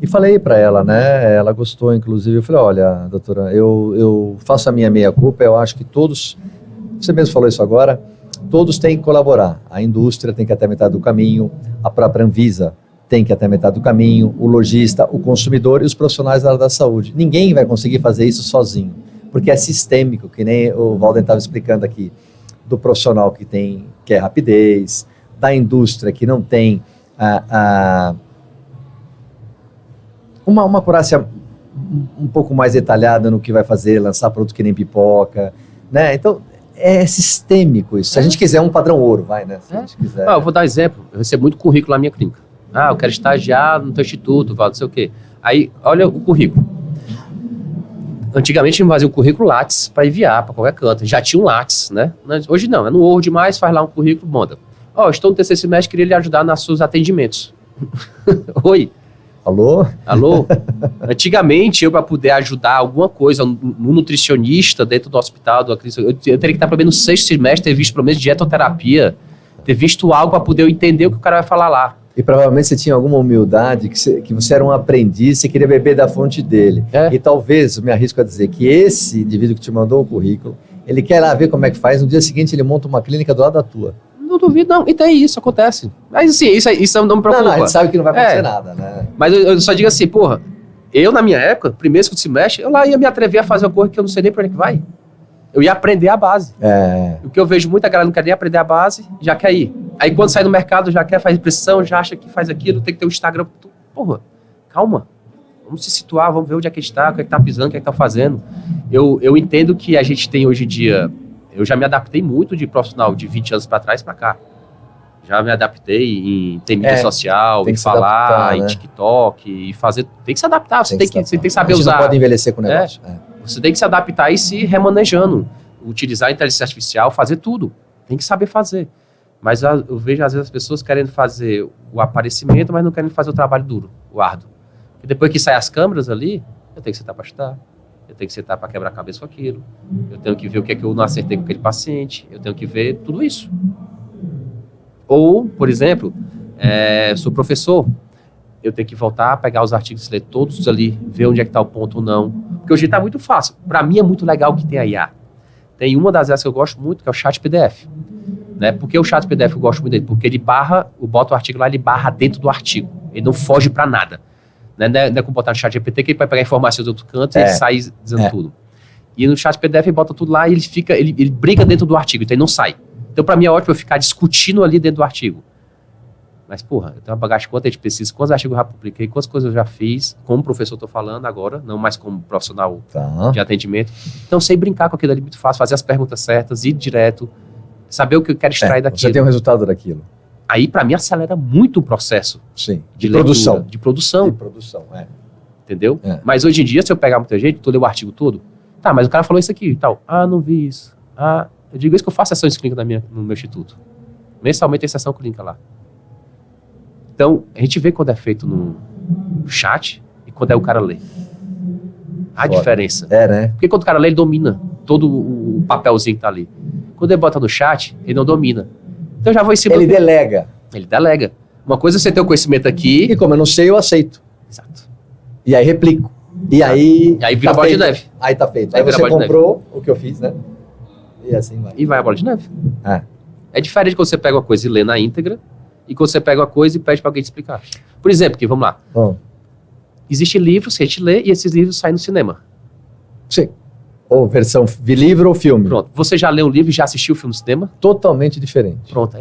e falei para ela, né, ela gostou, inclusive, eu falei, olha, doutora, eu faço a minha meia-culpa, eu acho que todos, você mesmo falou isso agora, todos têm que colaborar, a indústria tem que ir até metade do caminho, a própria Anvisa tem que ir até metade do caminho, o lojista, o consumidor e os profissionais da área da saúde. Ninguém vai conseguir fazer isso sozinho, porque é sistêmico, que nem o Walden estava explicando aqui, do profissional que quer rapidez, da indústria que não tem uma acurácia um pouco mais detalhada no que vai fazer, lançar produto que nem pipoca, né? Então, é sistêmico isso. Se a gente quiser um padrão ouro, vai, né? Se a gente quiser... Eu vou dar um exemplo. Eu recebo muito currículo na minha clínica. Eu quero estagiar no teu instituto, não sei o quê. Aí, olha o currículo. Antigamente a gente fazia um currículo Lattes para enviar para qualquer canto. Já tinha um Lattes, né? Hoje não, é no Word mais, faz lá um currículo, manda. Estou no terceiro semestre, queria lhe ajudar nos seus atendimentos. Oi. Alô? Antigamente, eu para poder ajudar alguma coisa no nutricionista dentro do hospital, eu teria que estar pelo menos no sexto semestre, ter visto pelo menos dietoterapia, ter visto algo para poder eu entender o que o cara vai falar lá. E provavelmente você tinha alguma humildade, que você era um aprendiz, você queria beber da fonte dele. E talvez, eu me arrisco a dizer, que esse indivíduo que te mandou o currículo, ele quer lá ver como é que faz, no dia seguinte ele monta uma clínica do lado da tua. Não duvido, não. Então é isso, acontece. Mas assim, isso não me preocupa. Não, a gente sabe que não vai acontecer nada, né? Mas eu só digo assim, eu na minha época, primeiro que se mexe, eu lá ia me atrever a fazer uma coisa que eu não sei nem pra onde que vai. Eu ia aprender a base. O que eu vejo muita galera não quer nem aprender a base, já quer ir. Aí quando sai no mercado, já quer fazer pressão, já acha que faz aquilo, tem que ter um Instagram. Porra, calma. Vamos se situar, vamos ver onde é que a gente está, o que é que tá pisando, o que é que tá fazendo. Eu entendo que a gente tem hoje em dia... Eu já me adaptei muito de profissional de 20 anos para trás para cá. Já me adaptei em ter mídia social, em falar, adaptar, em né? TikTok, e fazer... Tem que se adaptar, você tem que saber a gente usar. não pode envelhecer com o negócio. Você tem que se adaptar e se remanejando. Utilizar a inteligência artificial, fazer tudo. Tem que saber fazer. Mas eu vejo, às vezes, as pessoas querendo fazer o aparecimento, mas não querem fazer o trabalho duro, o árduo. E depois que saem as câmeras ali, eu tenho que sentar para estudar. Eu tenho que sentar para quebrar a cabeça com aquilo. Eu tenho que ver o que é que eu não acertei com aquele paciente. Eu tenho que ver tudo isso. Ou, por exemplo, sou professor. Eu tenho que voltar, pegar os artigos, ler todos ali, ver onde é que está o ponto ou não. Porque hoje está muito fácil. Para mim é muito legal que tem a IA. Tem uma das IAs que eu gosto muito, que é o chat PDF. Né? Por que o chat PDF eu gosto muito dele? Porque ele bota o artigo lá, ele barra dentro do artigo. Ele não foge para nada. Não é como botar no chat GPT, que ele vai pegar informações do outro canto e ele sai dizendo tudo. E no chat PDF ele bota tudo lá e ele briga dentro do artigo, então ele não sai. Então para mim é ótimo eu ficar discutindo ali dentro do artigo. Mas, porra, eu tenho uma bagagem quanto a gente precisa, quantos artigos eu já publiquei, quantas coisas eu já fiz, como professor estou falando agora, não mais como profissional de atendimento. Então, sei brincar com aquilo ali muito fácil, fazer as perguntas certas, ir direto, saber o que eu quero extrair daquilo. Você tem um resultado daquilo. Aí, para mim, acelera muito o processo. Sim. De produção. Leitura, de produção. De produção, Entendeu? Mas hoje em dia, se eu pegar muita gente, tu lê o artigo todo, tá, mas o cara falou isso aqui e tal. Ah, não vi isso. Ah, eu digo isso que eu faço sessões clínicas no meu instituto. Mensalmente tem sessão clínica lá. Então, a gente vê quando é feito no chat e quando é o cara lê. A diferença. Né? Porque quando o cara lê, ele domina todo o papelzinho que tá ali. Quando ele bota no chat, ele não domina. Então, eu já vou em cima... Ele delega. Ele delega. Uma coisa é você ter o conhecimento aqui... E como eu não sei, eu aceito. Exato. E aí replico. E aí vira bola de neve. Aí tá feito. Aí você comprou o que eu fiz, né? E assim vai. E vai a bola de neve. É diferente quando você pega uma coisa e lê na íntegra, e quando você pega uma coisa e pede para alguém te explicar. Por exemplo, que vamos lá. Existem livros que a gente lê e esses livros saem no cinema. Sim. Ou versão de livro ou filme. Pronto. Você já leu um livro e já assistiu o filme no cinema? Totalmente diferente. Pronto.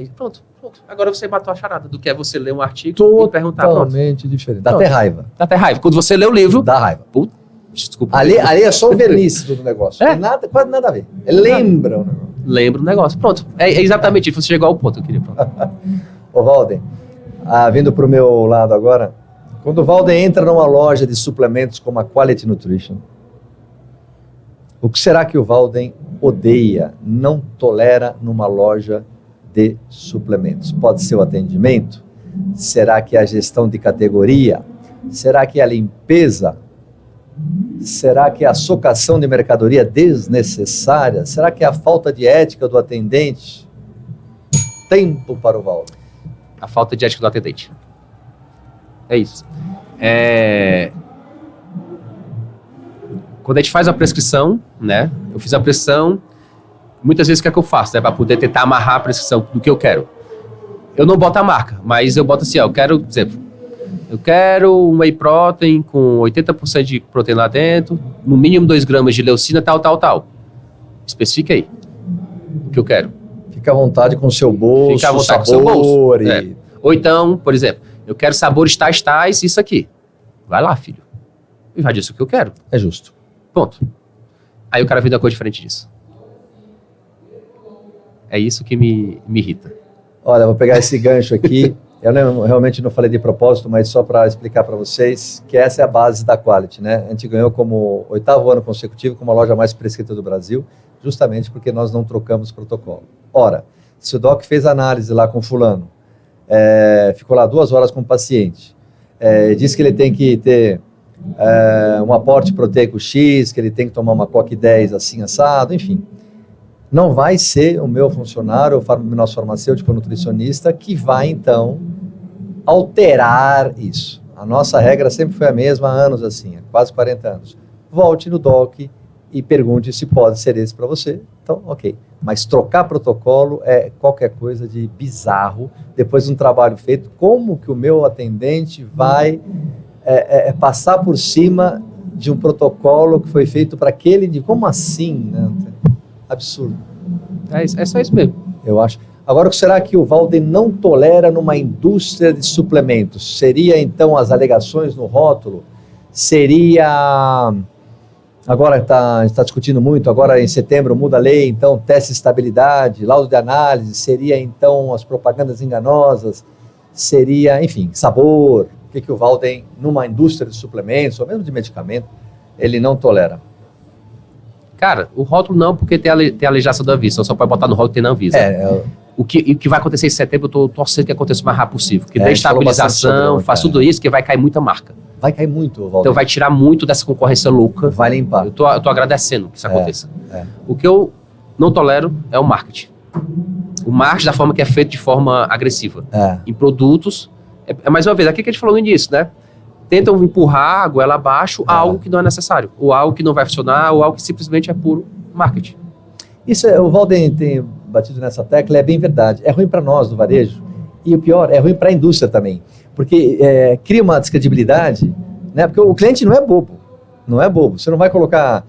Agora você matou a charada do que é você ler um artigo e perguntar. Totalmente diferente. Dá até raiva. Dá até raiva. Quando você lê o livro... Dá raiva. Desculpa. Ali é só o verniz do negócio. Tem quase nada a ver. Lembra o negócio. Lembra o negócio. Pronto. É exatamente isso. Você chegou ao ponto, eu queria. Ô, Valden, vindo para o meu lado agora, quando o Valden entra numa loja de suplementos como a Quality Nutrition, o que será que o Valden odeia, não tolera numa loja de suplementos? Pode ser o atendimento? Será que é a gestão de categoria? Será que é a limpeza? Será que é a socação de mercadoria desnecessária? Será que é a falta de ética do atendente? Tempo para o Valden. A falta de ética do atendente. É isso. Quando a gente faz a prescrição, né? Eu fiz a prescrição, muitas vezes o que é que eu faço, né? Para poder tentar amarrar a prescrição do que eu quero. Eu não boto a marca, mas eu boto assim, ó, eu quero, por exemplo, eu quero um whey protein com 80% de proteína lá dentro, no mínimo 2 gramas de leucina, tal. Especifica aí o que eu quero. Fica à vontade com o seu bolso, fica à vontade com o seu bolso. Ou então, por exemplo, eu quero sabores tais, isso aqui. Vai lá, filho. Eu já disse o que eu quero. É justo. Ponto. Aí o cara vem da coisa diferente disso. É isso que me irrita. Olha, vou pegar esse gancho aqui. Eu realmente não falei de propósito, mas só para explicar para vocês que essa é a base da Quality, né? A gente ganhou como 8º ano consecutivo como a loja mais prescrita do Brasil, justamente porque nós não trocamos protocolo. Ora, se o doc fez análise lá com fulano, ficou lá 2 horas com o paciente, disse que ele tem que ter um aporte proteico X, que ele tem que tomar uma COQ 10 assim assado, enfim. Não vai ser o meu funcionário, o nosso farmacêutico, nutricionista, que vai, então, alterar isso. A nossa regra sempre foi a mesma há anos assim, há quase 40 anos. Volte no DOC e pergunte se pode ser esse para você. Então, ok. Mas trocar protocolo é qualquer coisa de bizarro. Depois de um trabalho feito, como que o meu atendente vai passar por cima de um protocolo que foi feito para aquele... Como assim, né? Absurdo. É só isso mesmo. Eu acho. Agora, o que será que o Walden não tolera numa indústria de suplementos? Seria, então, as alegações no rótulo? Seria... Agora a gente está discutindo muito, agora em setembro muda a lei, então teste de estabilidade, laudo de análise, seria então as propagandas enganosas, seria, enfim, sabor, o que o Walden, numa indústria de suplementos, ou mesmo de medicamento, ele não tolera? Cara, o rótulo não, porque tem a legislação da Anvisa, só pode botar no rótulo que tem na Anvisa. O que vai acontecer em setembro, eu estou torcendo que aconteça o mais rápido possível, que dê estabilização, faz tudo isso, que vai cair muita marca. Vai cair muito, Walden. Então vai tirar muito dessa concorrência louca. Vai limpar. Eu tô agradecendo que isso aconteça. O que eu não tolero é o marketing. O marketing da forma que é feito de forma agressiva. Em produtos, mais uma vez, aqui que a gente falou no início, né? Tentam empurrar a goela abaixo algo que não é necessário. Ou algo que não vai funcionar, ou algo que simplesmente é puro marketing. Isso, o Walden tem batido nessa tecla, é bem verdade. É ruim para nós do varejo. E o pior, é ruim para a indústria também. Porque cria uma descredibilidade, né? Porque o cliente não é bobo. Não é bobo. Você não vai colocar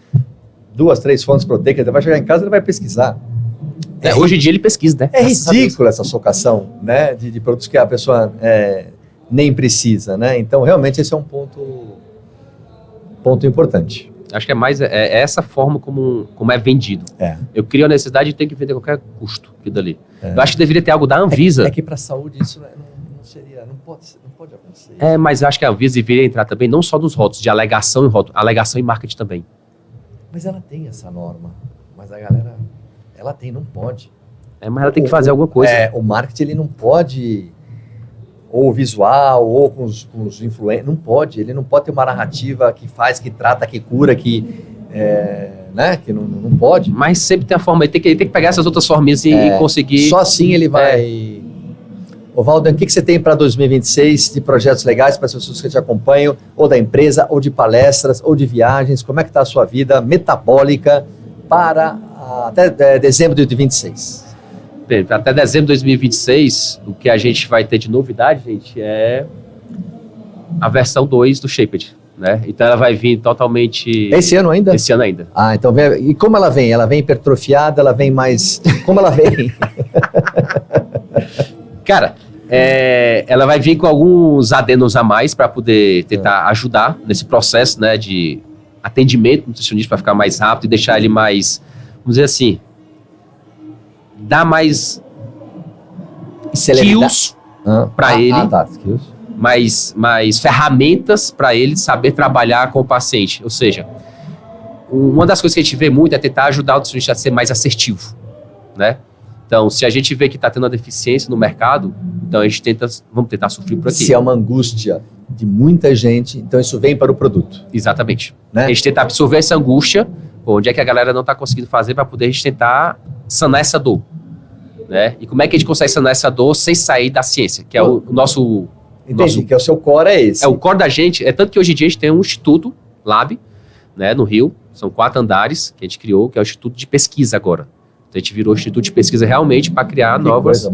2, 3 fontes proteicas, ele vai chegar em casa e ele vai pesquisar. Hoje em dia ele pesquisa, né? É ridículo essa socação, né? De produtos que a pessoa nem precisa, né? Então, realmente, esse é um ponto importante. Acho que é mais essa forma como é vendido. Eu crio a necessidade de ter que vender a qualquer custo aquilo dali. Eu acho que deveria ter algo da Anvisa. É que para a saúde isso não seria, não pode acontecer. Mas eu acho que a Anvisa deveria entrar também, não só nos rótulos, de alegação em rótulo, alegação em marketing também. Mas ela tem essa norma. Mas a galera, ela não pode. Mas ela tem que fazer alguma coisa. O marketing, ele não pode, ou visual, ou com os influencers, não pode. Ele não pode ter uma narrativa que faz, que trata, que cura, né? Que não pode. Mas sempre tem a forma, ele tem que pegar essas outras formas e conseguir... Só assim ele vai... Ô Walden, o que você tem para 2026 de projetos legais para as pessoas que te acompanham, ou da empresa, ou de palestras, ou de viagens? Como é que está a sua vida metabólica para até dezembro de 2026? Bem, até dezembro de 2026, o que a gente vai ter de novidade, gente, é a versão 2 do Shaped, né? Então ela vai vir totalmente... Esse ano ainda? Esse ano ainda. Então vem... E como ela vem? Ela vem hipertrofiada, ela vem mais... Como ela vem? Cara, ela vai vir com alguns adenos a mais para poder tentar ajudar nesse processo, né, de atendimento nutricionista para ficar mais rápido e deixar ele mais, vamos dizer assim, dar mais skills para ele, skills. mais ferramentas para ele saber trabalhar com o paciente. Ou seja, uma das coisas que a gente vê muito é tentar ajudar o nutricionista a ser mais assertivo, né? Então, se a gente vê que está tendo uma deficiência no mercado, então a gente vamos tentar suprir por aqui. Se é uma angústia de muita gente, então isso vem para o produto. Exatamente. Né? A gente tentar absorver essa angústia, onde é que a galera não está conseguindo fazer para poder a gente tentar sanar essa dor. Né? E como é que a gente consegue sanar essa dor sem sair da ciência, que é o nosso... Entendi, que é o seu core é esse. O core da gente, tanto que hoje em dia a gente tem um instituto, Lab, né, no Rio, são 4 andares que a gente criou, que é o Instituto de Pesquisa agora. Então, a gente virou Instituto de Pesquisa realmente para criar novas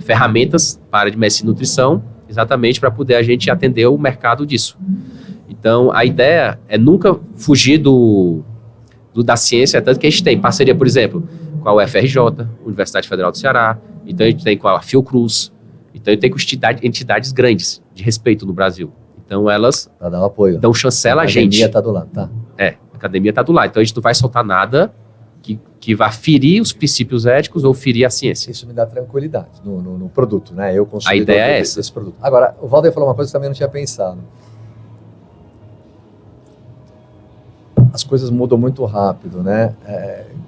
ferramentas para a área de medicina e nutrição, exatamente para poder a gente atender o mercado disso. Então, a ideia é nunca fugir da ciência, tanto que a gente tem parceria, por exemplo, com a UFRJ, Universidade Federal do Ceará, então a gente tem com a Fiocruz, então a gente tem com entidades grandes de respeito no Brasil. Então, elas dar um apoio. Dão chancela a gente. A academia está do lado, tá? A academia está do lado. Então, a gente não vai soltar nada que vá ferir os princípios éticos ou ferir a ciência. Isso me dá tranquilidade no produto, né? Eu consumo a ideia é essa. Desse produto. Agora, o Walden falou uma coisa que eu também não tinha pensado. As coisas mudam muito rápido, né?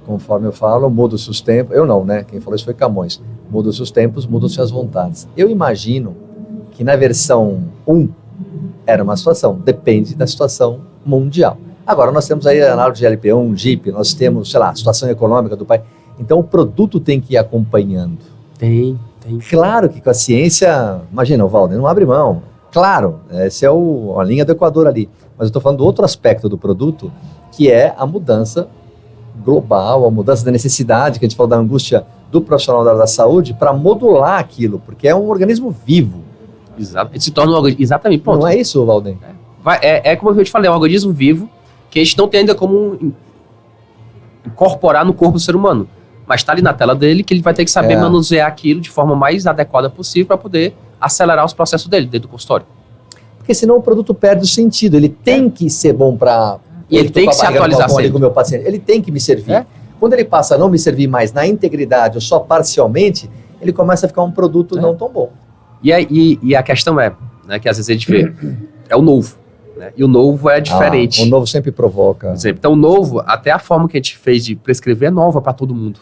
Conforme eu falo, mudam-se os tempos. Eu não, né? Quem falou isso foi Camões. Mudam-se os tempos, mudam-se as vontades. Eu imagino que na versão 1 era uma situação, depende da situação mundial. Agora, nós temos aí análogo de GLP-1, GIP, nós temos, sei lá, a situação econômica do país. Então, o produto tem que ir acompanhando. Tem. Claro que com a ciência, imagina, o Walden não abre mão. Claro, essa é a linha do Equador ali. Mas eu estou falando do outro aspecto do produto, que é a mudança global, a mudança da necessidade, que a gente falou da angústia do profissional da área da saúde, para modular aquilo, porque é um organismo vivo. Exato. Ele se torna um organismo. Exatamente, pronto. Não é isso, Walden? Como eu te falei, é um organismo vivo que a gente não tem ainda como incorporar no corpo do ser humano. mas está ali na tela dele que ele vai ter que saber manusear aquilo de forma mais adequada possível para poder acelerar os processos dele dentro do consultório. Porque senão o produto perde o sentido. Ele tem que ser bom para... E ele tem que se atualizar sempre. Com o meu paciente. Ele tem que me servir. Quando ele passa a não me servir mais na integridade ou só parcialmente, ele começa a ficar um produto não tão bom. E a questão é, né, que às vezes a gente vê, é o novo. Né? E o novo é diferente. O novo sempre provoca. Por exemplo, então o novo, até a forma que a gente fez de prescrever é nova para todo mundo.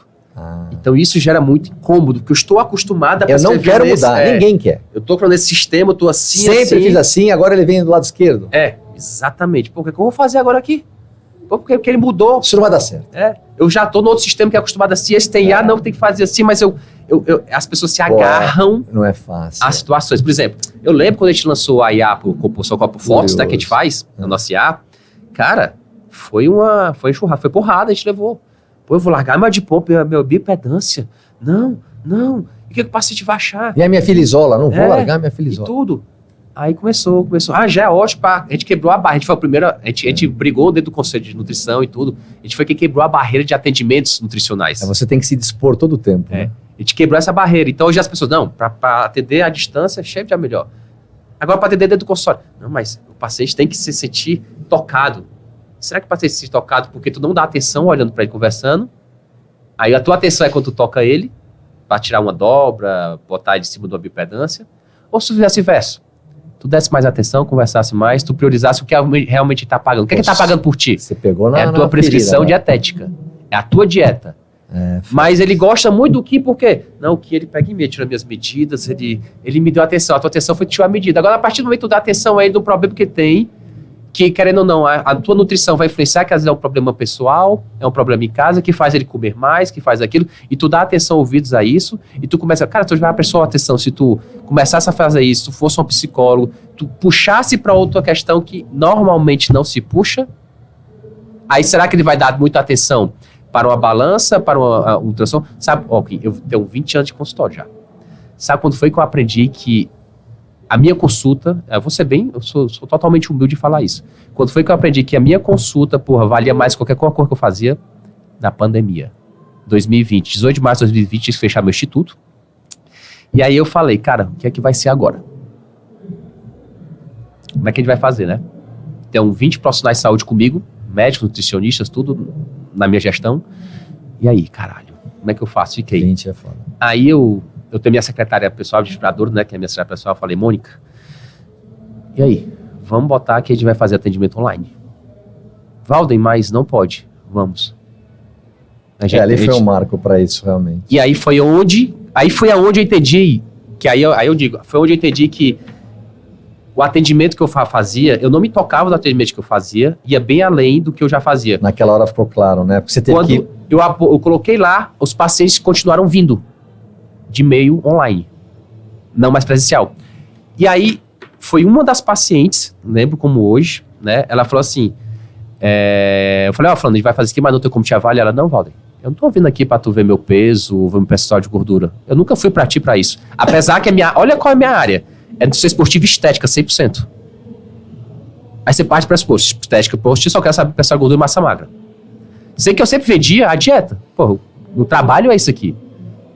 Então isso gera muito incômodo, porque eu estou acostumado a prescrever. Eu não quero mudar, ninguém quer. Eu estou nesse sistema, eu estou assim, sempre fiz assim, agora ele vem do lado esquerdo. Exatamente. Pô, o que eu vou fazer agora aqui? Pô, porque ele mudou. Isso não vai dar certo. Eu já estou no outro sistema que é acostumado assim, esse tem não, tem que fazer assim, mas as pessoas se agarram não é fácil, às situações. Por exemplo, eu lembro quando a gente lançou a IA por compulsão Copo Fotos, né, que a gente faz, na nossa IA, cara, foi enxurrada, foi porrada, a gente levou. Pô, eu vou largar meu diploma, minha bioimpedância. Não. E o que o paciente vai achar? E a minha filha isola, não vou largar minha filha isola. E tudo. Aí começou. Já é ótimo, a gente quebrou a barreira. A gente foi a primeira, a gente brigou dentro do Conselho de Nutrição e tudo. A gente foi quem quebrou a barreira de atendimentos nutricionais. Você tem que se dispor todo o tempo. Né? A gente quebrou essa barreira. Então hoje as pessoas, para atender à distância, sempre já é melhor. Agora para atender dentro do consultório. Não, mas o paciente tem que se sentir tocado. Será que o paciente se sente tocado porque tu não dá atenção olhando para ele conversando? Aí a tua atenção é quando tu toca ele, para tirar uma dobra, botar ele em cima de uma bioimpedância. Ou se tu fizesse o verso, tu desse mais atenção, conversasse mais, tu priorizasse o que realmente está pagando. O que ele está pagando por ti? Você pegou na É a tua prescrição ferida, dietética. É a tua dieta. Mas ele gosta muito do que, por quê? Não, o que ele pega em mim, tira minhas medidas, ele me deu atenção. A tua atenção foi tirar a medida. Agora, a partir do momento que tu dá atenção a ele do problema que tem, que, querendo ou não, a tua nutrição vai influenciar, que às vezes é um problema pessoal, é um problema em casa, que faz ele comer mais, que faz aquilo, e tu dá atenção, ouvidos a isso, e tu começa, cara, tu já prestou atenção, se tu começasse a fazer isso, tu fosse um psicólogo, tu puxasse para outra questão que normalmente não se puxa, aí será que ele vai dar muita atenção para uma balança, para uma ultrassom? Sabe, eu tenho 20 anos de consultório já. Sabe quando foi que eu aprendi que a minha consulta, eu sou totalmente humilde de falar isso. Quando foi que eu aprendi que a minha consulta, valia mais qualquer coisa que eu fazia? Na pandemia. 2020, 18 de março de 2020, tive que fechar meu instituto. E aí eu falei, cara, o que é que vai ser agora? Como é que a gente vai fazer, né? Tem 20 profissionais de saúde comigo, médicos, nutricionistas, tudo na minha gestão. E aí, caralho, como é que eu faço? Fiquei. 20 é foda. Aí eu tenho minha secretária pessoal, administradora, né, que é a minha secretária pessoal, eu falei, Mônica, e aí, vamos botar que a gente vai fazer atendimento online. Valden, mas não pode, vamos. Ali foi um marco para isso, realmente. E aí foi aonde eu entendi, foi onde eu entendi que o atendimento que eu fazia, eu não me tocava do atendimento que eu fazia, ia bem além do que eu já fazia. Naquela hora ficou claro, né? Porque você teve Quando eu coloquei lá, os pacientes continuaram vindo de meio online, não mais presencial. E aí, foi uma das pacientes, lembro como hoje, né? Ela falou assim, eu falei, Fernando, a gente vai fazer isso aqui, mas não tem como te avaliar. Ela, não, Valden, eu não tô vindo aqui pra tu ver meu peso, ver meu percentual de gordura. Eu nunca fui pra ti pra isso. Apesar que olha qual é a minha área. É nutrição esportiva e estética, 100%. Aí você parte para estética, só quero saber percentual de gordura e massa magra. Sei que eu sempre vendia a dieta. O trabalho é isso aqui.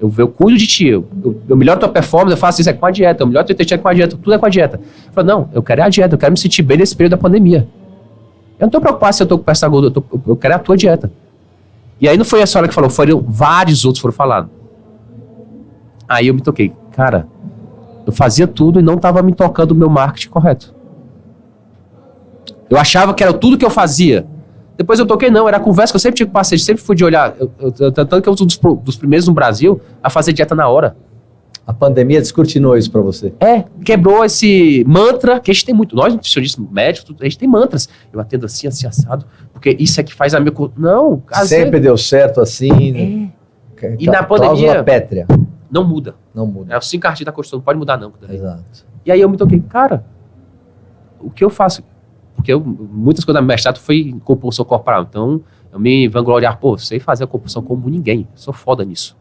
Eu cuido de ti, eu melhoro tua performance, eu faço isso com a dieta, eu melhoro tua intestino com a dieta, tudo é com a dieta. Eu falo, não, eu quero a dieta, eu quero me sentir bem nesse período da pandemia. Eu não tô preocupado se eu tô com essa gordura, eu quero a tua dieta. E aí não foi a senhora que falou, foram vários outros foram falando. Aí eu me toquei, cara, eu fazia tudo e não tava me tocando o meu marketing correto. Eu achava que era tudo que eu fazia. Depois eu toquei, não, era a conversa que eu sempre tive com o paciente, sempre fui de olhar, tanto que eu sou dos primeiros no Brasil a fazer dieta na hora. A pandemia descortinou isso pra você? Quebrou esse mantra, que a gente tem muito, nós nutricionistas médicos, a gente tem mantras, eu atendo assim, assado, porque isso é que faz a minha... Não, sempre deu certo assim, E na pandemia... pétrea. Não muda. Não muda. É o 5 artigos da Constituição, não pode mudar não. Exato. E aí eu me toquei, cara, o que eu faço? Porque muitas coisas da minha mestrado foi em compulsão corporal. Então, eu me vangloriar, sei fazer a compulsão como ninguém. Eu sou foda nisso.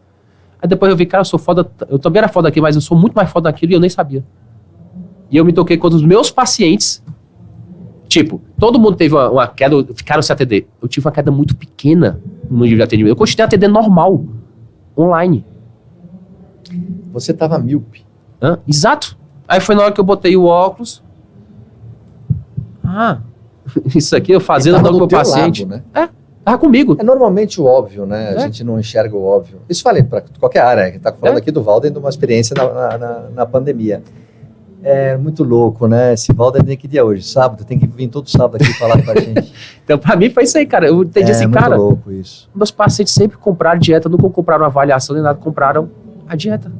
Aí depois eu vi, cara, eu sou foda. Eu também era foda aqui, mas eu sou muito mais foda naquilo e eu nem sabia. E eu me toquei quando os meus pacientes, todo mundo teve uma queda, ficaram sem atender. Eu tive uma queda muito pequena no nível de atendimento. Eu continuei atendendo normal. online. Você estava míope. Exato. Aí foi na hora que eu botei o óculos. Isso aqui eu fazendo com o meu paciente. Lado, né? Tava comigo. É normalmente o óbvio, né? A gente não enxerga o óbvio. Isso falei para qualquer área. A gente está falando aqui do Valden de uma experiência na pandemia. É muito louco, né? Esse Valden tem que dia hoje, sábado, tem que vir todo sábado aqui falar com a gente. Então, pra mim foi isso aí, cara. Eu entendi assim, cara. É muito louco isso. Meus pacientes sempre compraram dieta, nunca compraram avaliação nem nada, compraram a dieta.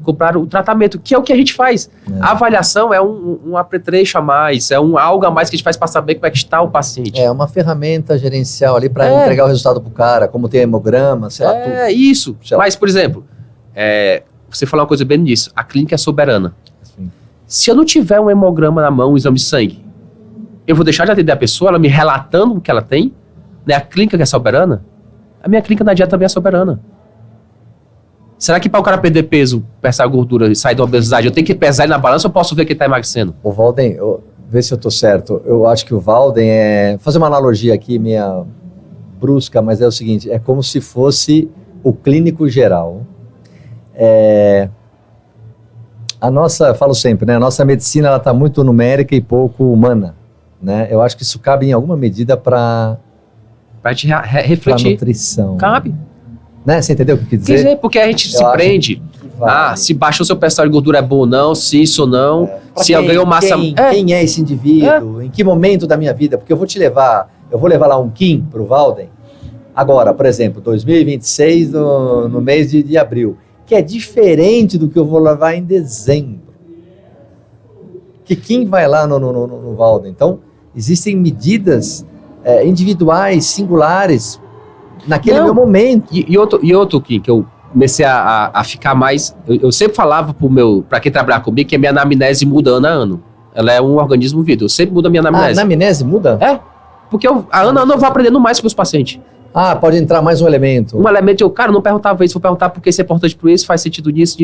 Compraram o tratamento, que é o que a gente faz. A avaliação é um apetrecho a mais, algo a mais que a gente faz para saber como é que está o paciente. É uma ferramenta gerencial ali para entregar o resultado pro cara, como tem hemograma, sei lá, tudo. É isso. Mas, por exemplo, você falou uma coisa bem nisso, a clínica é soberana. Sim. Se eu não tiver um hemograma na mão, um exame de sangue, eu vou deixar de atender a pessoa, ela me relatando o que ela tem, né? A clínica que é soberana, a minha clínica na dieta também é soberana. Será que para o cara perder peso, pesar gordura e sair da obesidade, eu tenho que pesar ele na balança ou eu posso ver que ele está emagrecendo? O Valden, vê se eu estou certo, eu acho que o Valden fazer uma analogia aqui, minha brusca, mas é o seguinte, é como se fosse o clínico geral. Eu falo sempre, né? A nossa medicina ela está muito numérica e pouco humana, né? Eu acho que isso cabe em alguma medida para te refletir. Nutrição. Cabe. Né? Você entendeu o que eu quis dizer? Quer dizer, porque a gente se prende. Se baixou seu percentual de gordura é bom ou não, se isso ou não. Se eu ganhou massa... Quem é esse indivíduo? Em que momento da minha vida? Porque eu vou levar lá um Kim pro Valden, agora, por exemplo, 2026, no mês de abril, que é diferente do que eu vou levar em dezembro. Que Kim vai lá no Valden? Então, existem medidas individuais, singulares, naquele meu momento. E outro que eu comecei a ficar mais... Eu sempre falava para quem trabalhar comigo que a minha anamnese muda ano a ano. Ela é um organismo vivo. Eu sempre mudo a minha anamnese. A anamnese muda? Porque ano a ano eu vou aprendendo mais com os pacientes. Pode entrar mais um elemento. Um elemento, cara, não perguntava isso, vou perguntar porque isso é importante para isso, faz sentido nisso.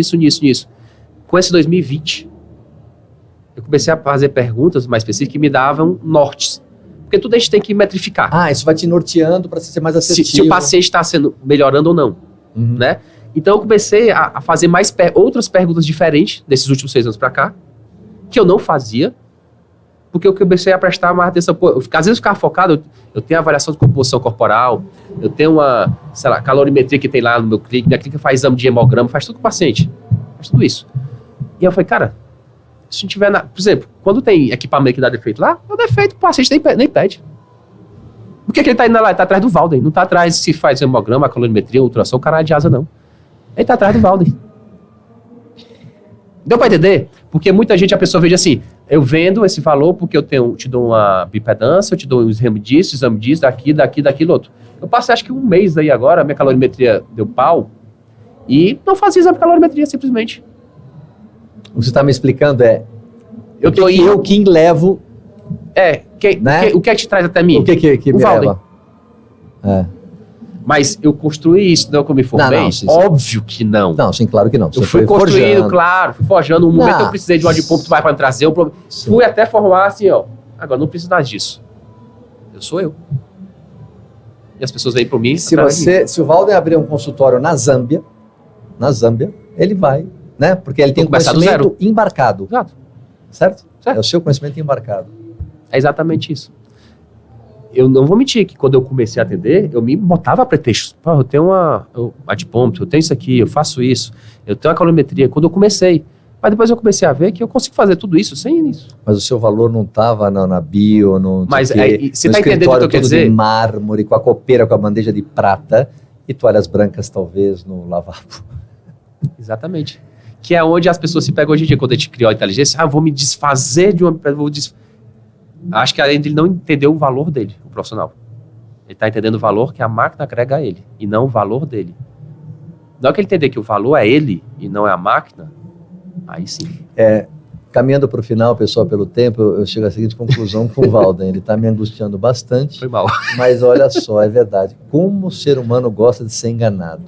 Com esse 2020, eu comecei a fazer perguntas mais específicas que me davam nortes. Porque tudo a gente tem que metrificar. Isso vai te norteando para ser mais assertivo. Se o paciente está melhorando ou não, né? Então eu comecei a fazer outras perguntas diferentes desses últimos 6 anos para cá, que eu não fazia, porque eu comecei a prestar mais atenção. Às vezes eu ficava focado, eu tenho avaliação de composição corporal, eu tenho uma, calorimetria que tem lá no meu clínico, minha clínica faz exame de hemograma, faz tudo com o paciente, faz tudo isso. E eu falei, cara, se não tiver, por exemplo, quando tem equipamento que dá defeito lá, o defeito o paciente nem pede. Por que ele tá indo lá? Ele tá atrás do Valden, não tá atrás se faz hemograma, calorimetria, ultrassom, caralho de asa, não. Ele tá atrás do Valden. Deu pra entender? Porque muita gente, a pessoa veja assim, eu vendo esse valor porque eu te dou uma bipedância, eu te dou um exame disso, daquilo, outro. Eu passei acho que um mês aí agora, minha calorimetria deu pau, e não fazia exame de calorimetria, simplesmente. O que você está me explicando eu quem levo... né? O que é que te traz até mim? O que me Valden. leva? Mas eu construí isso, não que eu me formei? Não, sim. Óbvio que não. Não, sim, claro que não. Eu fui construindo, claro, fui forjando. No momento que eu precisei de um adipompo, tu vai para me trazer. Fui até formar assim, agora não preciso mais disso. Eu sou eu. E as pessoas vêm para mim. Se o Valden abrir um consultório na Zâmbia, ele vai, né? Porque ele tem um conhecimento embarcado. Exato. Certo? É o seu conhecimento embarcado. É exatamente isso. Eu não vou mentir que quando eu comecei a atender, eu me botava pretextos. Eu tenho adipômetro, eu tenho isso aqui, eu faço isso, eu tenho a calorimetria. Quando eu comecei. Mas depois eu comecei a ver que eu consigo fazer tudo isso sem isso. Mas o seu valor não estava na bio, Mas você está entendendo o que eu quero dizer? De mármore, com a copeira, com a bandeja de prata e toalhas brancas, talvez, no lavabo. Exatamente. Que é onde as pessoas se pegam hoje em dia, quando a gente criou a inteligência. Vou me desfazer de uma... Acho que além de ele não entender o valor dele, o profissional. Ele está entendendo o valor que a máquina agrega a ele, e não o valor dele. Na hora que ele entender que o valor é ele, e não é a máquina, aí sim. Caminhando para o final, pessoal, pelo tempo, eu chego à seguinte conclusão com o Valden. Ele está me angustiando bastante. Foi mal. Mas olha só, é verdade. Como o ser humano gosta de ser enganado.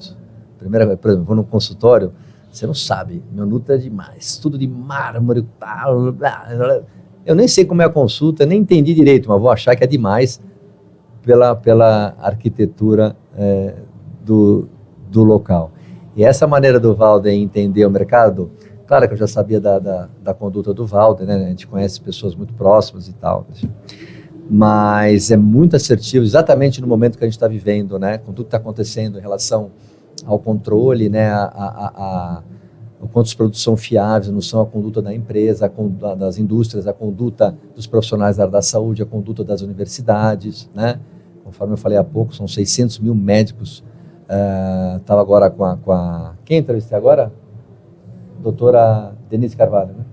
Primeira, por exemplo, vou num consultório, você não sabe, meu Nutri é demais, tudo de mármore, blá, blá, blá. Eu nem sei como é a consulta, nem entendi direito, mas vou achar que é demais pela arquitetura do local. E essa maneira do Walden entender o mercado, claro que eu já sabia da conduta do Walden, né? A gente conhece pessoas muito próximas e tal, mas é muito assertivo, exatamente no momento que a gente está vivendo, né? Com tudo que está acontecendo em relação ao controle, né? O quanto os produtos são fiáveis, não são a conduta da empresa, das indústrias, a conduta dos profissionais da área da saúde, a conduta das universidades, né? Conforme eu falei há pouco, são 600 mil médicos. Estava agora com a... Quem entrevistei agora? Doutora Denise Carvalho, né?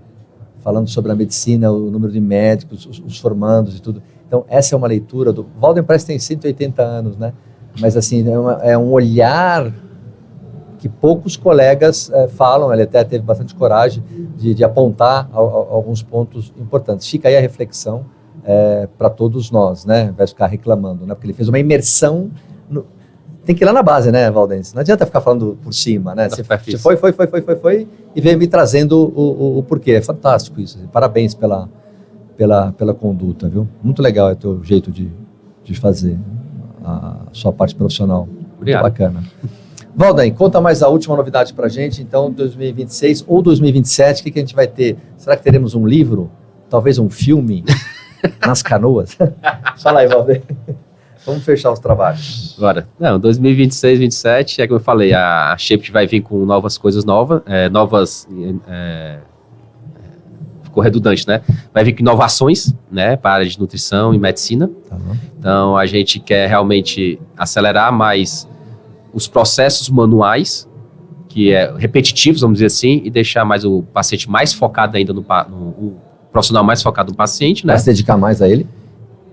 Falando sobre a medicina, o número de médicos, os formandos e tudo. Então, essa é uma leitura do... Walden Press tem 180 anos, né? Mas, assim, é um olhar que poucos colegas falam. Ele até teve bastante coragem de apontar alguns pontos importantes. Fica aí a reflexão para todos nós, né? Vai ficar reclamando, né? Porque ele fez uma imersão... Tem que ir lá na base, né, Valdense? Não adianta ficar falando por cima, né? Você foi e veio me trazendo o porquê. É fantástico isso. Parabéns pela conduta, viu? Muito legal o teu jeito de fazer a sua parte profissional. Obrigado. Muito bacana. Walden, conta mais a última novidade pra gente. Então, 2026 ou 2027, o que a gente vai ter? Será que teremos um livro? Talvez um filme? Nas canoas? Fala aí, Walden. Vamos fechar os trabalhos. Bora. Não, 2026, 2027, como eu falei, a Shaped vai vir com novas coisas ficou redundante, né? Vai vir com inovações, né, para a área de nutrição e medicina. Tá bom. Então, a gente quer realmente acelerar mais os processos manuais, que é repetitivos, vamos dizer assim, e deixar mais o paciente mais focado ainda o profissional mais focado no paciente, né? Vai se dedicar mais a ele?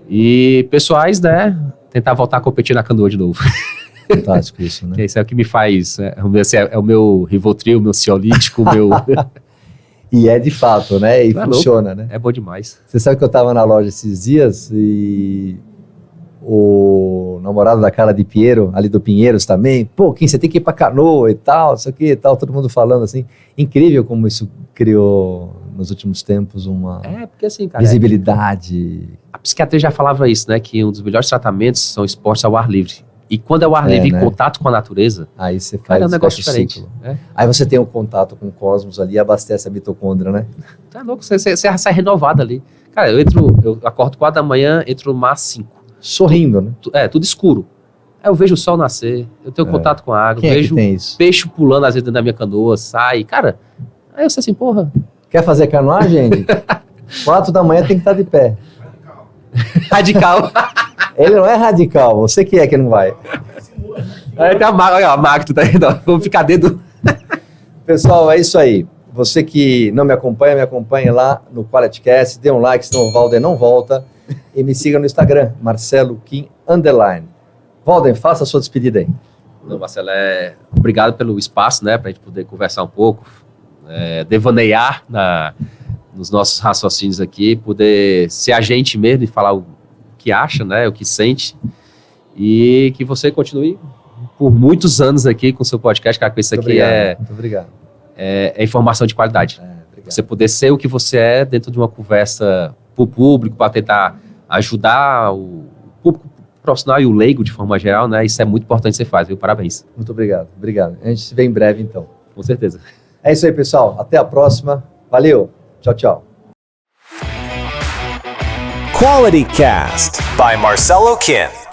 E pessoais, né, tentar voltar a competir na canoa de novo. Fantástico isso, né? Isso é o que me faz, é o meu Rivotril, o meu ciolítico, o meu... E é de fato, né? E funciona, louco, né? É bom demais. Você sabe que eu estava na loja esses dias e o namorado da Carla de Piero, ali do Pinheiros também, pô, Kim, você tem que ir pra canoa e tal, isso aqui e tal, todo mundo falando assim. Incrível como isso criou nos últimos tempos uma porque assim, cara, visibilidade. A psiquiatria já falava isso, né? Que um dos melhores tratamentos são esportes ao ar livre. E quando é o ar livre né? em contato com a natureza, aí você faz cara, é um negócio diferente. Aí você tem um contato com o cosmos ali e abastece a mitocôndria, né? Tá louco, você sai renovado ali. Cara, eu acordo 4 da manhã, entro no mar 5. Sorrindo, né? Tudo escuro. Aí eu vejo o sol nascer, eu tenho contato com a água, Quem vejo tem isso? peixe pulando às vezes dentro da minha canoa, sai. Cara, aí eu sei assim, porra. Quer fazer canoagem, gente? 4 da manhã tem que estar de pé. Radical. Ele não é radical, você que é que não vai. Aí tem a Magno, tá aí, vamos ficar dentro. Pessoal, é isso aí. Você que não me acompanhe lá no QualityCast, dê um like, senão o Walden não volta. E me siga no Instagram, Marcelo Kim _. Walden, faça a sua despedida aí. Não, Marcelo, obrigado pelo espaço, né, pra gente poder conversar um pouco, devanear nos nossos raciocínios aqui, poder ser a gente mesmo e falar o que acha, né, o que sente, e que você continue por muitos anos aqui com o seu podcast, cara, com isso aqui Muito obrigado. É informação de qualidade. Você poder ser o que você é dentro de uma conversa para o público, para tentar ajudar o público profissional e o leigo de forma geral, né? Isso é muito importante que você faz, viu? Parabéns. Muito obrigado. A gente se vê em breve, então. Com certeza. É isso aí, pessoal. Até a próxima. Valeu. Tchau, tchau. Quality Cast by Marcelo Kim.